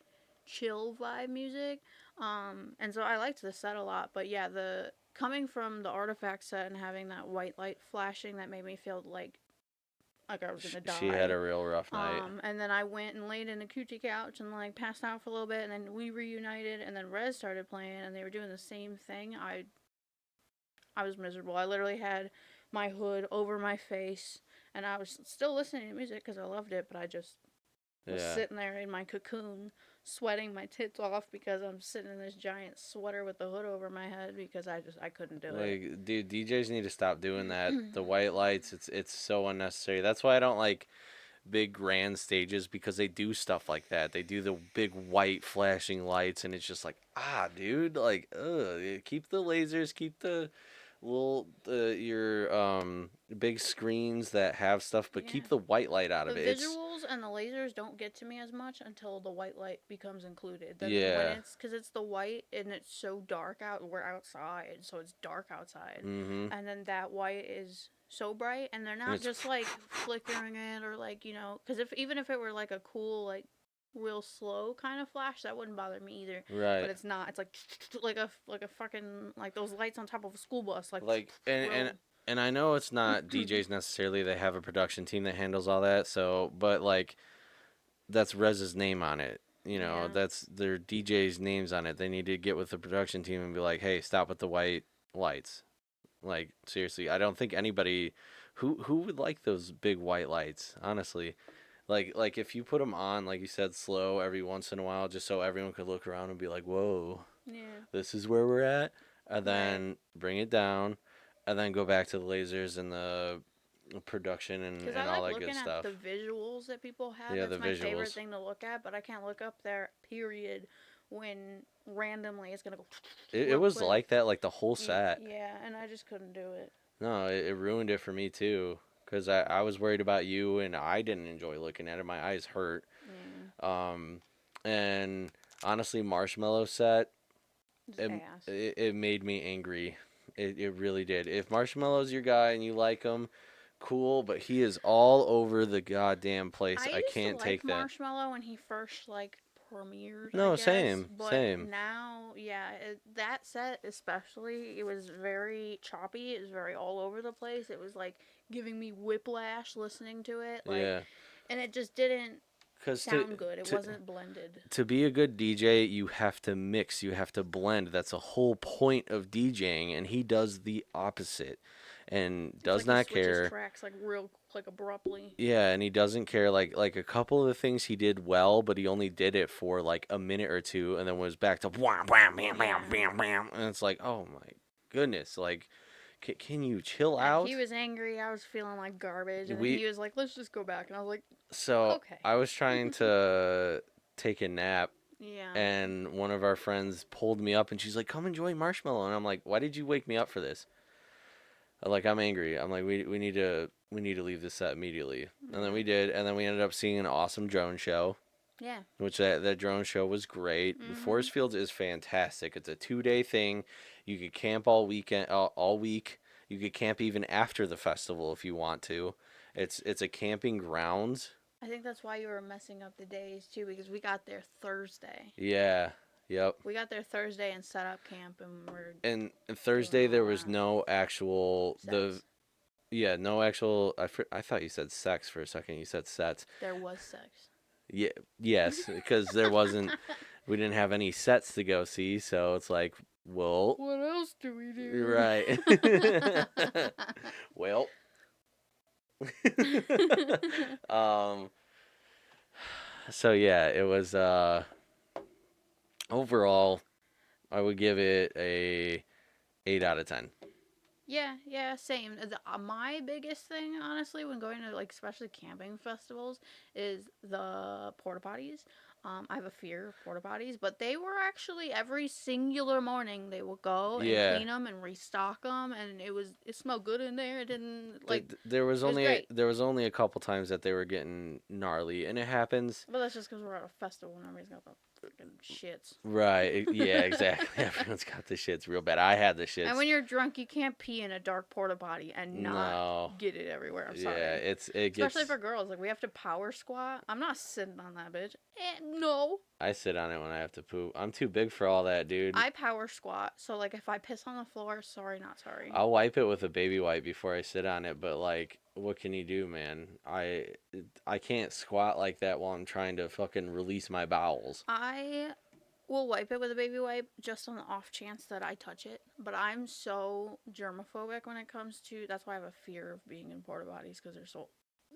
chill vibe music. And so I liked the set a lot. But yeah, the coming from the artifact set and having that white light flashing that made me feel like I was gonna She had die. a real rough night. And then I went and laid in a coochie couch and like passed out for a little bit, and then we reunited, and then Rez started playing, and they were doing the same thing. I was miserable. I literally had my hood over my face, and I was still listening to music because I loved it, but I just was Yeah. sitting there in my cocoon, sweating my tits off because I'm sitting in this giant sweater with the hood over my head because I couldn't do it. Like, dude, DJs need to stop doing that. The white lights, it's so unnecessary. That's why I don't like big grand stages because they do stuff like that. They do the big white flashing lights, and it's just like, dude, like, keep the lasers, keep the your big screens that have stuff, but Yeah. keep the white light out The of it. It's visuals and the lasers don't get to me as much until the white light becomes included. Then when yeah. because it's the white and it's so dark out, we're outside, so it's dark outside, Mhm. and then that white is so bright, and they're And not it's just like flickering it or like because if even if it were like a cool like real slow kind of flash, that wouldn't bother me either. But right. it's not. It's like like a fucking like those lights on top of a school bus, like Like real. and I know it's not DJs necessarily. They have a production team that handles all that. So, but like that's Rez's name on it. Yeah. That's their DJ's names on it. They need to get with the production team and be like, "Hey, stop with the white lights." Like seriously, I don't think anybody who would like those big white lights, honestly. Like if you put them on, like you said, slow every once in a while, just so everyone could look around and be like, "Whoa, Yeah. this is where we're at," and Right. then bring it down, and then go back to the lasers and the production Because I and all like that good looking at stuff. the visuals that people have. Yeah, the That's my favorite visuals. thing to look at, but I can't look up there, period, when randomly it's going to go It real was quick. like that like the whole set. Yeah, and I just couldn't do it. No, it ruined it for me too. Because I was worried about you and I didn't enjoy looking at it. My eyes hurt. Yeah. Um, and honestly, Marshmallow set, Just it, ass. it made me angry. It really did. If Marshmallow's your guy and you like him, cool, but he is all over the goddamn place. I I used to can't like take that. Marshmallow when he first, premiered, I No, guess. same, But same. now, yeah, that set especially, it was very choppy. It was very all over the place. It was, giving me whiplash listening to it. Yeah. And it just didn't Because sound good. It wasn't blended. to be a good DJ, you have to mix, you have to blend. That's the whole point of DJing, and he does the opposite, and It's does like he not switches care. tracks real abruptly. Yeah, and he doesn't care. Like a couple of the things he did well, but he only did it for like a minute or two, and then was back to wham bam bam bam Yeah. bam bam, and it's like, oh my goodness, like, can you chill Yeah, out? he was angry. I was feeling like garbage, and then We he was like, "Let's just go back." And I was like, so "Okay." I was trying to take a nap, Yeah. and one of our friends pulled me up, and she's like, "Come enjoy Marshmallow," and I'm like, "Why did you wake me up for this?" Like I'm angry. I'm like we need to leave this set immediately. And then Yeah. we did, and then we ended up seeing an awesome drone show. Yeah. which that drone show was great. Forest Fields is fantastic. It's a 2-day thing. You could camp all weekend, all week. You could camp even after the festival if you want to. It's a camping grounds. I think that's why you were messing up the days too, because we got there Thursday. Yeah. Yep. We got there Thursday and set up camp, and we're And doing Thursday there all was that. no actual Sex. no actual. I thought you said sex for a second. You said sets. There was sex. Yeah. Yes, because there wasn't. We didn't have any sets to go see, so it's like, well, What else do we do? right. Well. um. So yeah, it was. Overall, I would give it a 8 out of 10. Yeah, same. My biggest thing, honestly, when going to like especially camping festivals, is the porta potties. I have a fear of porta potties, but they were actually every singular morning they will go and Yeah. clean them and restock them, and it smelled good in there. It didn't like There was it was only great. there was only a couple times that they were getting gnarly, and it happens. But that's just because we're at a festival and everybody's got the freaking shits. Right? Yeah, exactly. Everyone's got the shits real bad. I had the shits. And when you're drunk, you can't pee in a dark porta potty and not No. get it everywhere. I'm sorry. Yeah, it gets. Especially for girls, like we have to power squat. I'm not sitting on that bitch. No. I sit on it when I have to poop. I'm too big for all that, dude. I power squat, so like if I piss on the floor, sorry, not sorry. I'll wipe it with a baby wipe before I sit on it, but like, what can you do, man? I can't squat like that while I'm trying to fucking release my bowels. I will wipe it with a baby wipe just on the off chance that I touch it, but I'm so germophobic when it comes to. That's why I have a fear of being in porta potties because they're so.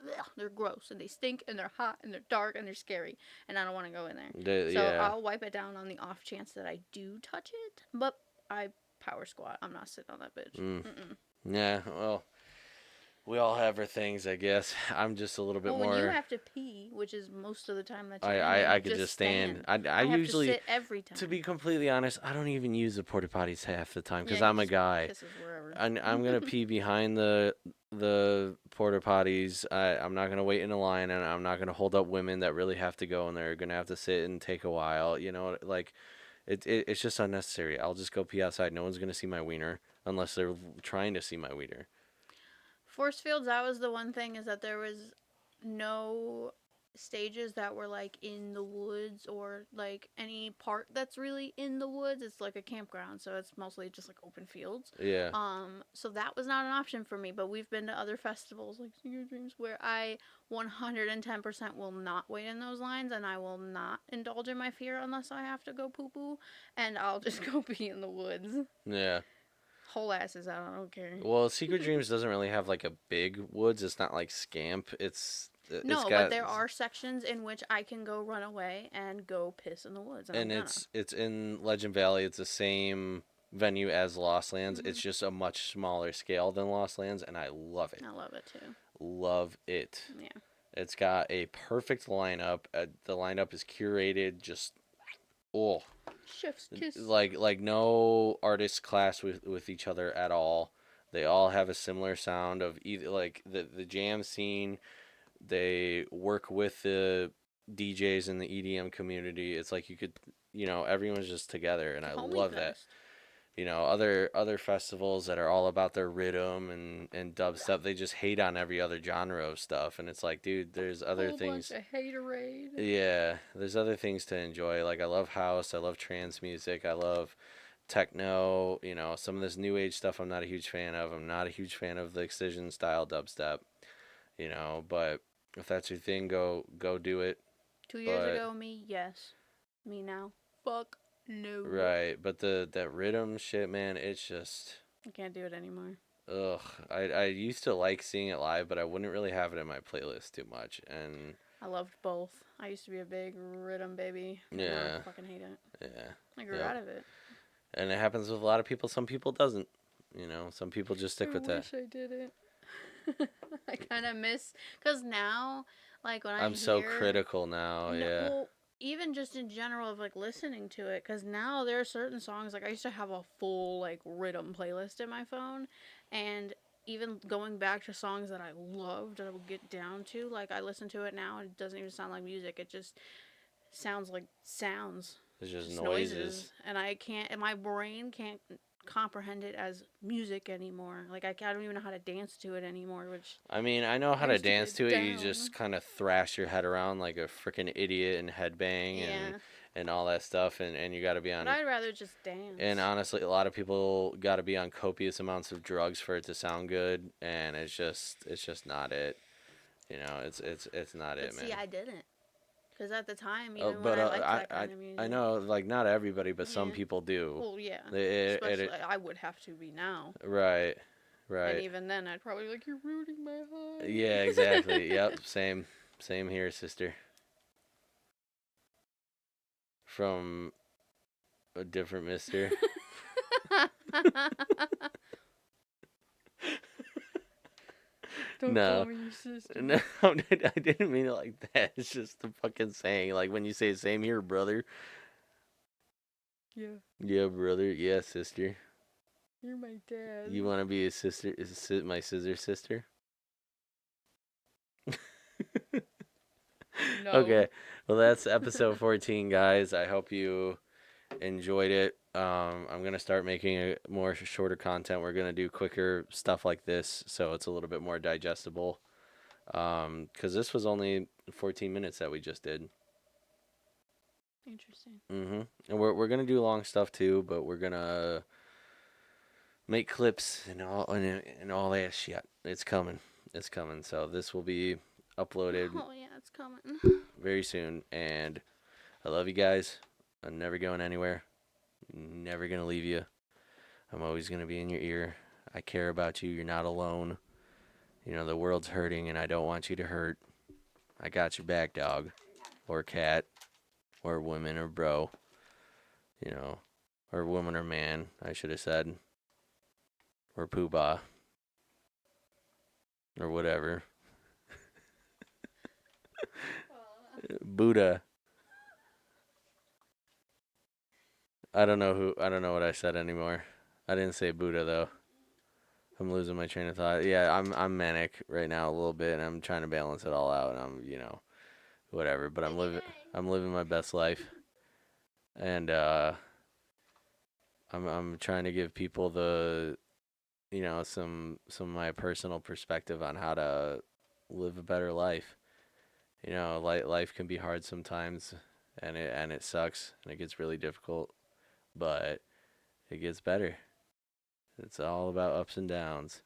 Ugh, they're gross and they stink and they're hot and they're dark and they're scary and I don't want to go in there. So Yeah. I'll wipe it down on the off chance that I do touch it, but I power squat. I'm not sitting on that bitch. Yeah, well, we all have our things, I guess. I'm just a little bit Well, more. when you have to pee, which is most of the time that I could just stand. I have usually, to sit every time. to be completely honest, I don't even use the porta potties half the time because Yeah, I'm a guy. Pisses wherever. I'm gonna pee behind the porta potties. I'm not gonna wait in a line, and I'm not gonna hold up women that really have to go, and they're gonna have to sit and take a while. You know, like it's just unnecessary. I'll just go pee outside. No one's gonna see my wiener unless they're trying to see my wiener. Force fields, that was the one thing, is that there was no stages that were like in the woods or like any part that's really in the woods. It's like a campground, so it's mostly just like open fields. Yeah. So that was not an option for me, but we've been to other festivals like Secret Dreams where I 110% will not wait in those lines and I will not indulge in my fear unless I have to go poo poo, and I'll just go pee in the woods. Yeah. Whole asses out, I don't care. Well, Secret Dreams doesn't really have like a big woods. It's not like Scamp. It's No, got, but there are sections in which I can go run away and go piss in the woods. and it's in Legend Valley. It's the same venue as Lost Lands. It's just a much smaller scale than Lost Lands, and I love it. I love it too. Love it. Yeah. It's got a perfect lineup. The lineup is curated. Just Chef's kiss. like no artists clash with each other at all. They all have a similar sound of either like the jam scene. They work with the DJs in the EDM community. It's like you could, everyone's just together, and I love that. Other festivals that are all about their rhythm and dubstep, they just hate on every other genre of stuff, and it's like, dude, there's other things. Bunch of haterade. Yeah, there's other things to enjoy. Like I love house, I love trance music, I love techno. Some of this new age stuff I'm not a huge fan of. I'm not a huge fan of the Excision style dubstep. But if that's your thing, go do it. 2 years ago, me, yes. Me now, fuck no. Right, but that rhythm shit, man, it's just I can't do it anymore. ugh. I used to like seeing it live, but I wouldn't really have it in my playlist too much, and I loved both. I used to be a big rhythm baby. Yeah. Now I fucking hate it. yeah. I grew Yep. out of it. And it happens with a lot of people. Some people doesn't. Some people just stick with I that. wish I did it. I kind of miss, because now, like when I'm so critical now. Yeah. Well, even just in general of like listening to it, because now there are certain songs, like I used to have a full like rhythm playlist in my phone, and even going back to songs that I loved, I would get down to, like I listen to it now and it doesn't even sound like music. It just sounds like sounds. It's just Just noises. and I can't, and my brain can't comprehend it as music anymore. Like I don't even know how to dance to it anymore. Which I mean, I know how I to used to dance get to it. You down. just kind of thrash your head around like a freaking idiot and headbang Yeah, and all that stuff. And you got to be but on. I'd rather just dance. And honestly, a lot of people got to be on copious amounts of drugs for it to sound good. And it's just not it. It's not But it, see, man. I didn't, because at the time, Oh, even when but I liked that I kind of I music. know, like, not everybody, but some Yeah. people do. Well, yeah. It Especially, I would have to be now. right, And right. even then, I'd probably be like, "You're ruining my high." Yeah, exactly. Yep, same here, sister. From a different mister. Don't No. call me your sister. No, I didn't mean it like that. It's just the fucking saying. Like when you say same here, brother. Yeah, Yeah, brother. Yeah, sister. you're my dad. You want to be a sister? My scissor sister? No. Okay. Well, that's episode 14, guys. I hope you enjoyed it. I'm going to start making a more shorter content. We're going to do quicker stuff like this so it's a little bit more digestible. Because this was only 14 minutes that we just did. Interesting. And we're going to do long stuff too, but we're going to make clips and all that shit. It's coming. It's coming. So this will be uploaded Oh yeah, it's coming. very soon. And I love you guys. I'm never going anywhere. Never gonna leave you. I'm always gonna be in your ear. I care about you. You're not alone. The world's hurting, and I don't want you to hurt. I got your back, dog, or cat, or woman, or bro. Or woman or man. I should have said, or poobah, or whatever. Buddha. I don't know what I said anymore. I didn't say Buddha though. I'm losing my train of thought. Yeah, I'm manic right now a little bit, and I'm trying to balance it all out, and I'm whatever. But I'm living my best life, and I'm trying to give people some of my personal perspective on how to live a better life. Life can be hard sometimes, and it sucks, and it gets really difficult, but it gets better. It's all about ups and downs.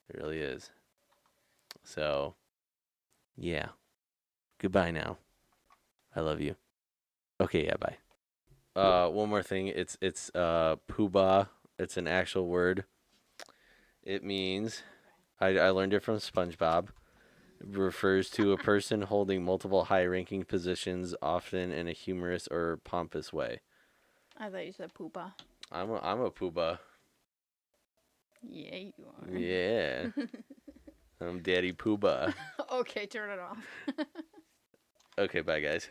It really is. So, yeah. Goodbye now. I love you. Okay, yeah, bye. One more thing. It's poobah. It's an actual word. It means I learned it from SpongeBob. It refers to a person holding multiple high-ranking positions, often in a humorous or pompous way. I thought you said poopa. I'm a poobah. Yeah, you are. Yeah. I'm Daddy Poobah. Okay, turn it off. Okay, bye guys.